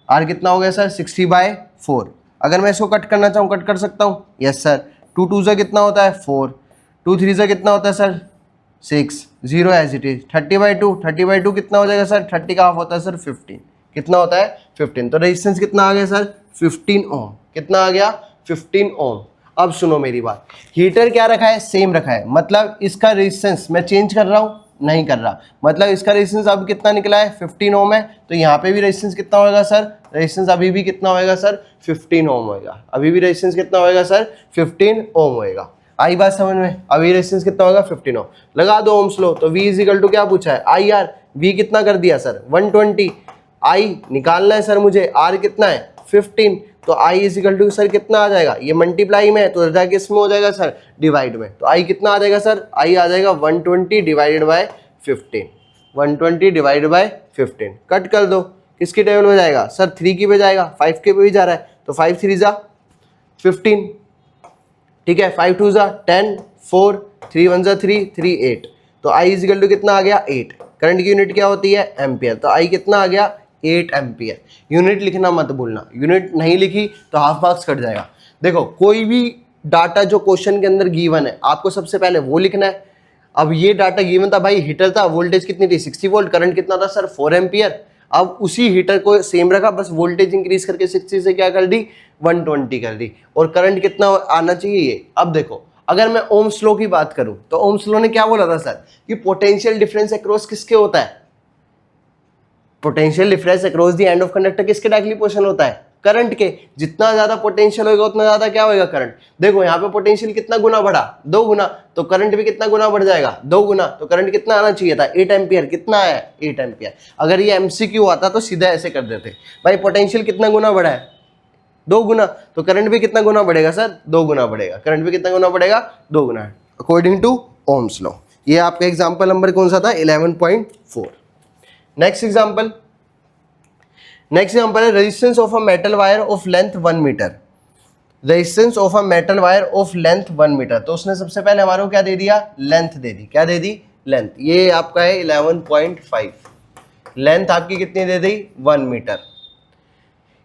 आर कितना हो गया सर 60/4। अगर मैं इसको कट करना चाहूँ कट कर सकता हूँ, यस सर। 2 2 से कितना होता है 4, 2 3 से कितना होता है सर 6, 0 एज इट इज। 30/2, 30/2 कितना हो जाएगा सर, 30 का हाफ होता है सर 15, कितना होता है 15। तो रेजिस्टेंस कितना आ गया सर 15 ओम, कितना आ गया 15 ओम। अब सुनो मेरी बात, हीटर क्या रखा है, सेम रखा है, मतलब इसका रेजिस्टेंस मैं चेंज कर रहा हूँ, नहीं कर रहा, मतलब इसका रेजिस्टेंस अब कितना निकला है 15 ओम है, तो यहाँ पे भी रेजिस्टेंस कितना होगा सर, रेजिस्टेंस अभी भी कितना होएगा सर 15 ओम होएगा, अभी भी रेजिस्टेंस कितना होएगा सर 15 ओम होएगा। आई बात समझ में, अभी रेजिस्टेंस कितना होगा 15 ओम। लगा दो ओम्स लो, तो V इजिकल टू क्या पूछा है आई आर, V कितना कर दिया सर 120, I निकालना है सर मुझे, R कितना है 15, तो I इजिकल टू सर कितना आ जाएगा, ये मल्टीप्लाई में है तो जाके इसमें हो जाएगा सर डिवाइड में, तो I कितना आ जाएगा सर, I आ जाएगा 120 divided by 15, 120 divided by 15। Cut कर दो, किसकी टेबल में जाएगा सर 3 की पे जाएगा, 5 के पे भी जा रहा है, तो 5 3 जा 15, ठीक है, 5 2 जा 10, 4 3 1 जा 3 3 8, तो I इजिकल टू कितना आ गया 8। करंट की यूनिट क्या होती है एम्पियर, तो I कितना आ गया 8 एम्पियर। यूनिट लिखना मत भूलना, यूनिट नहीं लिखी तो हाफ मार्क्स कट जाएगा। देखो कोई भी डाटा जो क्वेश्चन के अंदर गिवन है आपको सबसे पहले वो लिखना है। अब ये डाटा गिवन था भाई, हीटर था, वोल्टेज कितनी थी 60 वोल्ट, करंट कितना था सर 4 एम्पियर। अब उसी हीटर को सेम रखा, बस वोल्टेज इंक्रीज करके 60 से क्या कर दी 120 कर दी, और करंट कितना आना चाहिए ये। अब देखो अगर मैं ओम्स लॉ की बात करूं तो ओम्स लॉ ने क्या बोला था सर कि पोटेंशियल डिफरेंस अक्रॉस किसके होता है, potential difference across the end of conductor किसके डायरेक्टली पोर्शन होता है, करंट के। जितना ज्यादा पोटेंशियल होगा उतना ज्यादा क्या होगा करंट। देखो यहाँ पे पोटेंशियल कितना गुना बढ़ा 2 गुना, तो करंट भी कितना गुना बढ़ जाएगा 2 गुना, तो करंट कितना आना चाहिए था 8 एम्पियर, कितना आया 8 एम्पियर। अगर ये एमसीक्यू आता तो सीधा ऐसे कर देते भाई, पोटेंशियल कितना गुना बढ़ा है 2 गुना, तो करंट भी कितना गुना बढ़ेगा सर 2 गुना बढ़ेगा, करंट भी कितना गुना बढ़ेगा 2 गुना, अकॉर्डिंग टू ओम्स लॉ। ये आपका एग्जांपल नंबर कौन सा था 11.4। नेक्स्ट एग्जांपल है resistance of a metal wire of length 1 metre, resistance of a metal wire of length 1 metre. तो उसने सबसे पहले हमारे को क्या दे दिया, लेंथ दे दी, क्या दे दी लेंथ। ये आपका है 11.5, लेंथ आपकी कितनी दे दी 1 मीटर,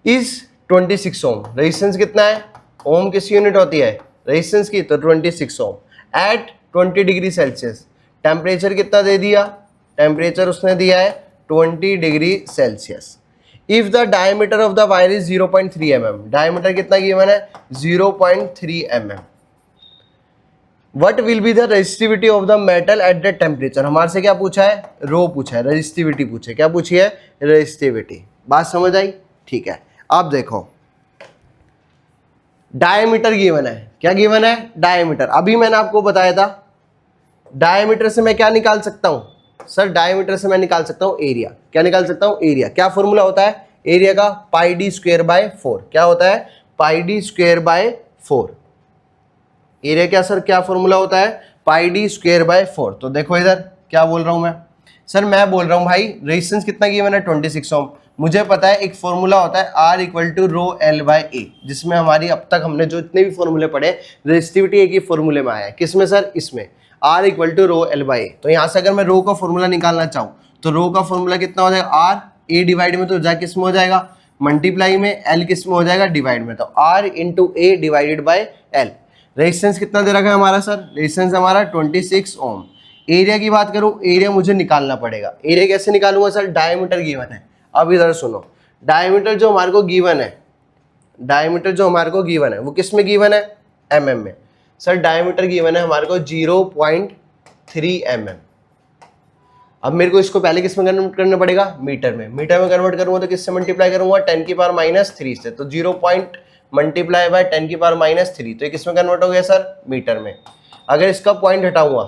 इज 26 ओम। रेजिस्टेंस कितना है, ओम किस यूनिट होती है रेजिस्टेंस की, तो 26 ओम एट 20 डिग्री सेल्सियस। टेम्परेचर कितना दे दिया, टेम्परेचर उसने दिया है 20 degree Celsius. If the diameter of the wire is 0.3 mm, diameter कितना गिवन है 0.3 mm, what will be the resistivity of the metal at the temperature. हमारे से क्या पूछा है, रो पूछा है, रेजिस्टिविटी पूछे, क्या पूछी है रेजिस्टिविटी। बात समझ आई, ठीक है। अब देखो डायमीटर गिवन है, क्या गिवन है डायमीटर। अभी मैंने आपको बताया था डायमीटर से मैं क्या निकाल सकता हूं सर, डायमीटर से मैं निकाल सकता हूं एरिया। क्या निकाल सकता हूं एरिया, क्या फॉर्मूला होता है एरिया का, पाई डी स्क्वायर बाय 4। क्या होता है पाई डी स्क्वायर बाय 4। एरिया क्या सर, क्या फॉर्मूला होता है पाई डी स्क्वायर बाय 4। तो देखो इधर क्या बोल रहा हूं मैं सर, मैं बोल रहा हूं भाई रेजिस्टेंस कितना गिवन है 26 ओम। मुझे पता है एक फॉर्मूला होता है R equal to rho L by A, जिसमें हमारी अब तक हमने जो इतने भी फॉर्मूले पढ़े रेजिस्टिविटी एक ही फॉर्मूले में आया है, किसमें सर इसमें R equal to rho L by A. तो यहाँ से अगर मैं रो का फॉर्मूला निकालना चाहूँ तो रो का फॉर्मूला कितना हो जाएगा R, ए डिवाइड में तो जा किस में हो जाएगा मल्टीप्लाई में, L किस में हो जाएगा डिवाइड में, तो R into A divided by L. Resistance कितना दे रखा है हमारा सर, रेजिस्टेंस हमारा 26 ओम। एरिया की बात करूँ, एरिया मुझे निकालना पड़ेगा। एरिया कैसे निकालूंगा सर, डायमीटर गिवन है। अब इधर सुनो, डायमीटर जो हमारे को गिवन है, डायमीटर जो हमारे को गिवन है वो किस में गिवन है mm में। सर डायमीटर गिवन है हमारे को 0.3 mm। अब मेरे को इसको पहले किस में कन्वर्ट करना पड़ेगा मीटर में, मीटर में कन्वर्ट करूंगा तो किससे मल्टीप्लाई करूंगा 10 की पावर -3 से, तो 0 पॉइंट मल्टीप्लाई बाय 10 की पावर -3, तो ये किस में कन्वर्ट हो गया सर मीटर में। अगर इसका पॉइंट हटाऊंगा,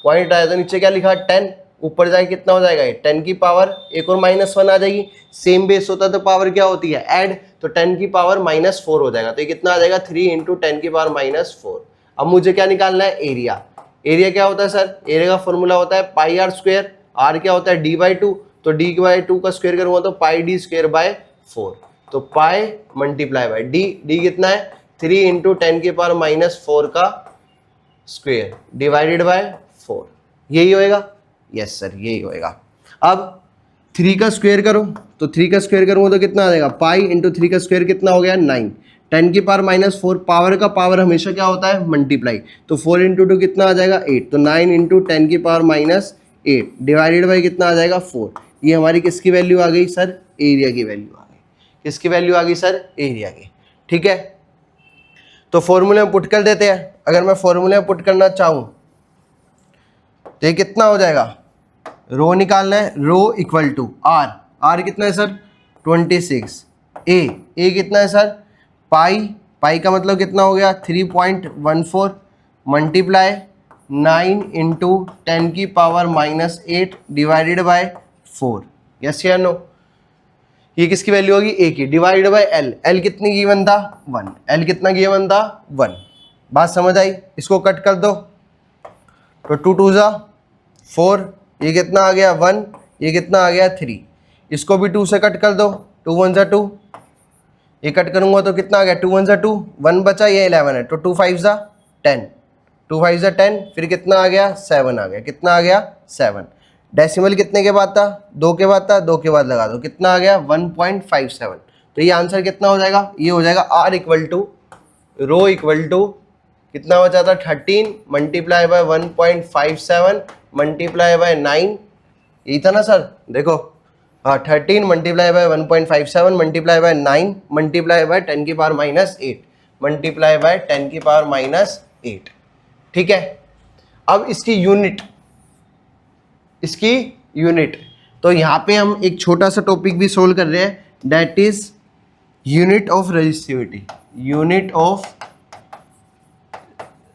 पॉइंट हटाया तो नीचे क्या लिखा 10, ऊपर जाके कितना हो जाएगा 10 की पावर एक और -1 आ जाएगी। सेम बेस होता है तो पावर क्या होती है ऐड, तो 10 की पावर -4 हो जाएगा, तो ये कितना आ जाएगा 3 इंटू 10 की पावर -4। अब मुझे क्या निकालना है एरिया। एरिया क्या होता है सर, एरिया का फॉर्मूला होता है पाई आर स्क्वायर, आर क्या होता है d/2, तो d/2 का स्क्वायर करूंगा तो पाई डी स्क्वायर बाय 4, तो पाई मल्टीप्लाई बाय डी, डी कितना है 3 इंटू 10 की पावर -4 का स्क्वायर डिवाइडेड बाय 4, यही होएगा। यस सर यही होएगा। अब 3 का स्क्वायर करो, तो 3 का स्क्वायर करूँगा तो कितना आ जाएगा, पाई इंटू 3 का स्क्वायर कितना हो गया 9, 10 की पावर -4, पावर का पावर हमेशा क्या होता है मल्टीप्लाई, तो 4 इंटू 2 कितना आ जाएगा 8, तो 9 इंटू 10 की पावर -8 डिवाइडेड बाई कितना आ जाएगा 4। ये हमारी किसकी वैल्यू आ गई सर, एरिया की वैल्यू आ गई। किसकी वैल्यू आ गई सर, एरिया की। ठीक है, तो फॉर्मूले में पुट कर देते हैं। अगर मैं फॉर्मूले में पुट करना चाहूँ तो ये कितना हो जाएगा, रो निकालना है, रो इक्वल टू आर, आर कितना है सर 26, ए कितना है सर पाई, पाई का मतलब कितना हो गया 3.14 मल्टीप्लाई 9 इंटू 10 की पावर -8 डिवाइडेड बाय 4। यस या नो, ये किसकी वैल्यू होगी, ए की, डिवाइडेड बाय एल, एल कितनी गिवन था 1, एल कितना गिवन था 1। बात समझ आई, इसको कट कर दो, तो 2 2 जा 4, ये कितना आ गया 1, ये कितना आ गया 3, इसको भी 2 से कट कर दो, 2 1 जा 2, ये कट करूंगा तो कितना आ गया 2 1 जा 2, 1 बचा, ये 11 है, तो 2 5 जा 10, 2 5 जा 10, फिर कितना आ गया 7 आ गया, कितना आ गया 7। डेसिमल कितने के बाद था, 2 के बाद था, 2 के बाद लगा दो, कितना आ गया 1.57। तो ये आंसर कितना हो जाएगा, ये हो जाएगा R equal to rho equal to कितना बचा था 13 मल्टीप्लाई बाय 1.57 मल्टीप्लाई बाय 9, यही था ना सर, देखो हाँ 13 multiply by 1.57 multiply by 9 multiply by 10 की पावर -8 मल्टीप्लाई बाय 10 की पावर -8। ठीक है, अब इसकी यूनिट, तो यहाँ पे हम एक छोटा सा टॉपिक भी सोल्व कर रहे हैं, that is unit of resistivity, unit of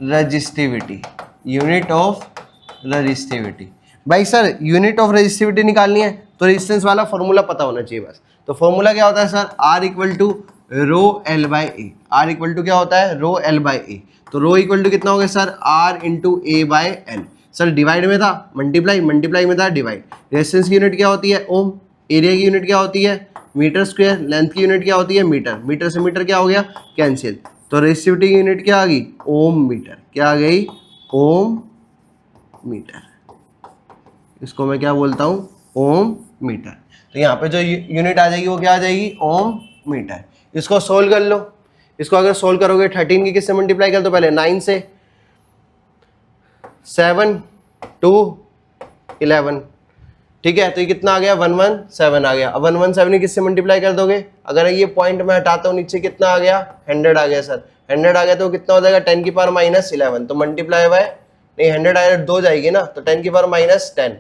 resistivity. भाई सर यूनिट ऑफ रेजिस्टिविटी निकालनी है तो रेजिस्टेंस वाला फॉर्मूला पता होना चाहिए बस। तो फॉर्मूला क्या होता है sir, R equal to rho L by A, R equal to क्या होता है रो एल बाई ए, तो रो इक्वल टू कितना हो गया sir R into A by L. Sir divide में था मल्टीप्लाई, मल्टीप्लाई में था डिवाइड। रेजिस्टेंस की यूनिट क्या होती है ओम, एरिया की यूनिट क्या होती है मीटर स्क्वायर, लेंथ की यूनिट क्या होती है मीटर, मीटर से मीटर क्या हो गया कैंसिल, तो रेजिस्टिविटी की यूनिट क्या आ गई ओम मीटर, क्या आ गई ओम मीटर, इसको मैं क्या बोलता हूँ ओम मीटर। तो यहाँ पे जो यूनिट आ जाएगी वो क्या आ जाएगी ओम मीटर। इसको सोल्व कर लो, इसको अगर सोल्व करोगे 13 की किससे मल्टीप्लाई कर दो पहले 9 से, 7 2 11, ठीक है, तो ये कितना आ गया 117 आ गया। अब 117 किससे मल्टीप्लाई कर दोगे, अगर ये पॉइंट मैं हटाता हूँ नीचे कितना आ गया 100 आ गया सर, 100 आ गया तो कितना हो जाएगा 10 की पावर -11, तो मल्टीप्लाई बाय नहीं 100 आया 2 जाएगी ना, तो 10 की पावर -10,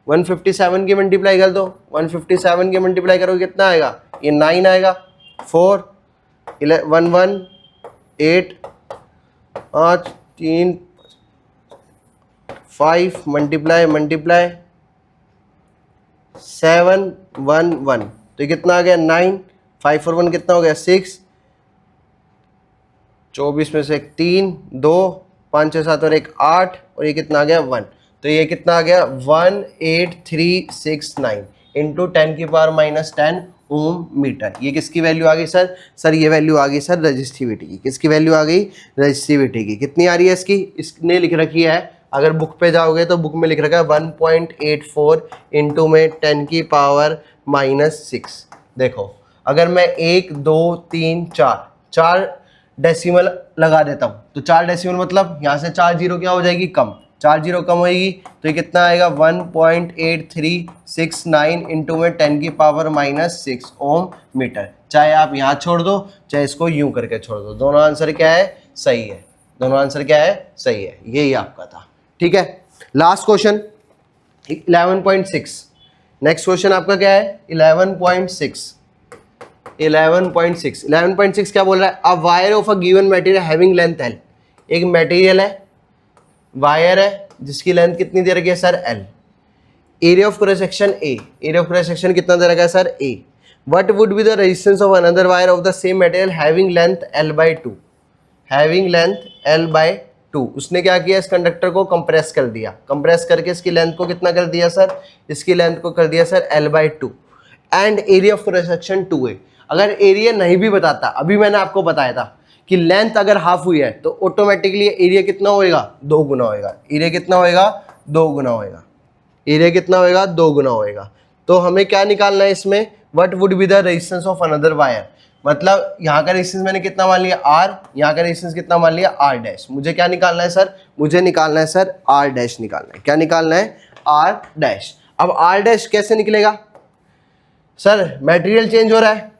157 की मल्टीप्लाई कर दो, 157 की मल्टीप्लाई करोगे कितना आएगा ये 9 आएगा, 4 11 1 1 8 5 3 5 मल्टीप्लाई 7 1 1, तो ये कितना आ गया 9, 5 और 1 कितना हो गया 6, 24 में से 3 2 5 6 7 और 1 8, और ये कितना आ गया 1, तो ये कितना आ गया 18369 इंटू 10 की पावर -10 ओम मीटर। ये किसकी वैल्यू आ गई सर, सर ये वैल्यू आ गई सर रजिस्टिविटी की। किसकी वैल्यू आ गई रजिस्टिविटी की। कितनी आ रही है इसकी, इसने लिख रखी है, अगर बुक पे जाओगे तो बुक में लिख रखा है 1.84 इंटू में 10 की पावर -6। देखो अगर मैं 1 2 3 4 डेसिमल लगा देता हूँ, तो 4 डेसिमल मतलब यहाँ से 4 जीरो क्या हो जाएगी कम, 4 जीरो कम होएगी, तो ये कितना आएगा 1.8369 इंटू में 10 की पावर -6 ओम मीटर। चाहे आप यहाँ छोड़ दो चाहे इसको यूं करके छोड़ दो, दोनों आंसर क्या है सही है, दोनों आंसर क्या है सही है, यही आपका था। ठीक है, लास्ट क्वेश्चन 11.6, नेक्स्ट क्वेश्चन आपका क्या है 11.6 क्या बोल रहा है, a wire of a given material having length L, एक मटेरियल है वायर है जिसकी लेंथ कितनी दे रखी है sir L, area of cross section A, area of cross section कितना दे रखा है sir A, what would be the resistance of another wire of the same material having length L by 2, having length L by 2, उसने क्या किया इस कंडक्टर को कंप्रेस कर दिया, कंप्रेस करके इसकी लेंथ को कितना कर दिया सर, इसकी लेंथ को कर दिया sir L by 2, and area of cross section 2 है। अगर एरिया नहीं भी बताता, अभी मैंने आपको बताया था कि लेंथ अगर हाफ हुई है तो ऑटोमेटिकली एरिया कितना होएगा 2 गुना होएगा, एरिया कितना होएगा 2 गुना होएगा। एरिया कितना होएगा, 2 गुना होएगा। तो हमें क्या निकालना है इसमें, what would be the resistance of another wire. मतलब यहाँ का रेजिस्टेंस मैंने कितना मान लिया R, यहाँ का रेजिस्टेंस कितना मान लिया R डैश। मुझे क्या निकालना है सर, मुझे निकालना है सर R डैश निकालना है। क्या निकालना है, R डैश। अब R डैश कैसे निकलेगा सर, मटेरियल चेंज हो रहा है,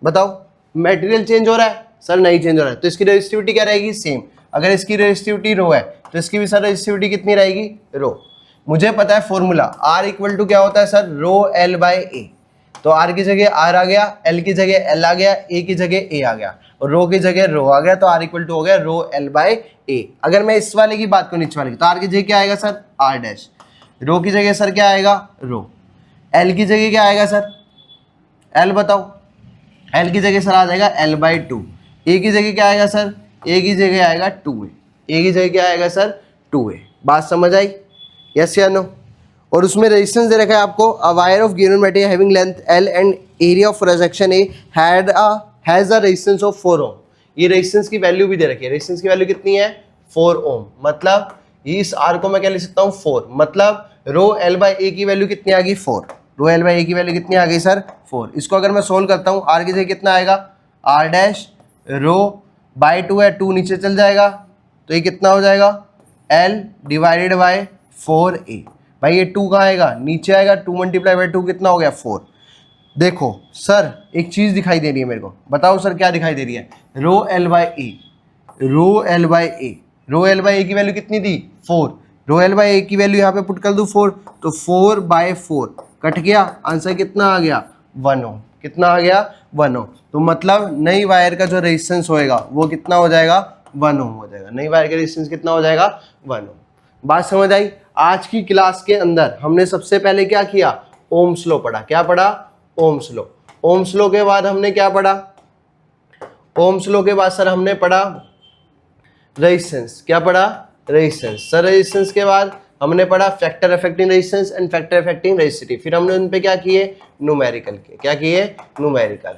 बताओ मटेरियल चेंज हो रहा है सर, नहीं चेंज हो रहा है, तो इसकी रेजिस्टिविटी क्या रहेगी, सेम। अगर इसकी रेजिस्टिविटी रो है तो इसकी भी सर रेजिस्टिविटी कितनी रहेगी, रो। मुझे पता है फॉर्मूला, R इक्वल टू क्या होता है सर, रो L बाय ए। तो R की जगह R आ गया, L की जगह L आ गया, A की जगह A आ गया और रो की जगह रो आ गया, तो R इक्वल टू हो गया रो L बाय ए। अगर मैं इस वाले की बात करूँ, नीचे वाले की, तो R की जगह क्या आएगा सर, R डैश। रो की जगह सर क्या आएगा, रो। L की जगह क्या आएगा सर, L बताओ, L की जगह सर आ जाएगा L बाई 2। A की जगह क्या आएगा सर, A की जगह आएगा 2A। A की जगह क्या आएगा सर, 2A। बात समझ आई, यस या नो। और उसमें रेजिस्टेंस दे रखा है आपको, a wire of given material having length L and area of cross section A has a resistance of 4 ओम। ये रेजिस्टेंस की वैल्यू भी दे रखी है, रेजिस्टेंस की वैल्यू कितनी है, 4 ओम। मतलब इस R को मैं क्या लिख सकता हूँ, 4। मतलब रो L बाई ए की वैल्यू कितनी आ गई, 4। रो L बाई ए की वैल्यू कितनी आ गई सर, 4। इसको अगर मैं सोल्व करता हूँ, R की जगह कितना आएगा, R डैश, रो बाई 2 है, 2 नीचे चल जाएगा, तो ये कितना हो जाएगा, L डिवाइडेड बाय 4A। भाई ये 2 कहाँ आएगा, नीचे आएगा, 2 मल्टीप्लाई बाई 2 कितना हो गया, 4। देखो सर एक चीज़ दिखाई दे रही है मेरे को, बताओ सर क्या दिखाई दे रही है, rho L by A, rho L by A. Rho L by A की वैल्यू कितनी थी, 4। रो L बाई ए की वैल्यू यहाँ पे पुट कर दूँ 4, तो 4 बाय 4 कट गया, आंसर कितना आ गया, 1 ओम। कितना आ गया, 1 ओम। तो मतलब नई वायर का जो रेजिस्टेंस होएगा वो कितना हो जाएगा, 1 ओम हो जाएगा। नई वायर का रेजिस्टेंस कितना हो जाएगा, 1 ओम। बात समझ आई। आज की क्लास के अंदर हमने सबसे पहले क्या किया, ओम्स लॉ पढ़ा। क्या पढ़ा, ओम्स लॉ। ओम्स लॉ के बाद हमने क्या पढ़ा, ओम्स लॉ के बाद सर हमने पढ़ा रेजिस्टेंस। क्या पढ़ा, रेजिस्टेंस। सर रेजिस्टेंस के बाद हमने पढ़ा factor affecting resistance and factor affecting resistivity. फिर हमने उन पे क्या किए, न्यूमेरिकल किए। क्या किए, न्यूमेरिकल।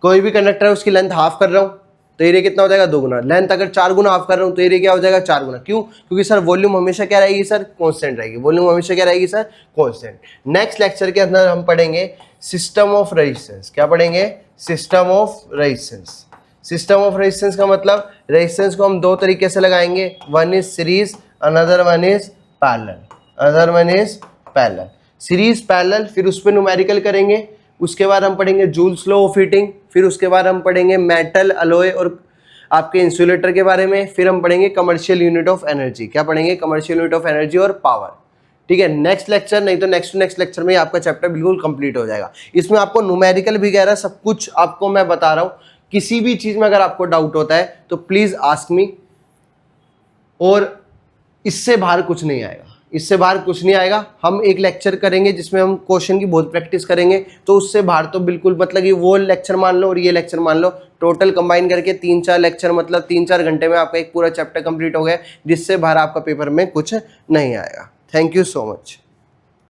कोई भी कंडक्टर है उसकी लेंथ हाफ कर रहा हूँ तो एरिया कितना हो जाएगा, 2 गुना। लेंथ अगर 4 गुना हाफ कर रहा हूँ तो एरिया क्या हो जाएगा, 4 गुना। क्यों, क्योंकि सर वॉल्यूम हमेशा क्या रहेगी सर, कांस्टेंट रहेगी। वॉल्यूम हमेशा क्या रहेगी सर, कांस्टेंट। नेक्स्ट लेक्चर के अंदर हम पढ़ेंगे सिस्टम ऑफ रेजिस्टेंस। क्या पढ़ेंगे, system of resistance. System of resistance का मतलब रेजिस्टेंस को हम 2 तरीके से लगाएंगे, one is series, another one is parallel. Another one is parallel, series parallel. फिर उस पर न्यूमेरिकल करेंगे। उसके बाद हम पढ़ेंगे जूल्स लॉ ऑफ हीटिंग। फिर उसके बाद हम पढ़ेंगे मेटल, अलॉय और आपके इंसुलेटर के बारे में। फिर हम पढ़ेंगे कमर्शियल यूनिट ऑफ एनर्जी। क्या पढ़ेंगे, कमर्शियल यूनिट ऑफ एनर्जी और पावर। ठीक है, नेक्स्ट लेक्चर, नहीं तो नेक्स्ट लेक्चर में आपका चैप्टर बिल्कुल कंप्लीट हो जाएगा। इसमें आपको न्यूमेरिकल भी वगैरह सब कुछ आपको मैं बता रहा हूँ। किसी भी चीज में अगर आपको डाउट होता है तो प्लीज आस्क मी। और इससे बाहर कुछ नहीं आएगा, इससे बाहर कुछ नहीं आएगा। हम एक लेक्चर करेंगे जिसमें हम क्वेश्चन की बहुत प्रैक्टिस करेंगे, तो उससे बाहर तो बिल्कुल, मतलब कि वो लेक्चर मान लो और ये लेक्चर मान लो, टोटल कंबाइन करके 3-4 लेक्चर, मतलब 3-4 घंटे में आपका एक पूरा चैप्टर कंप्लीट हो गया, जिससे बाहर आपका पेपर में कुछ नहीं आएगा। Thank you so much.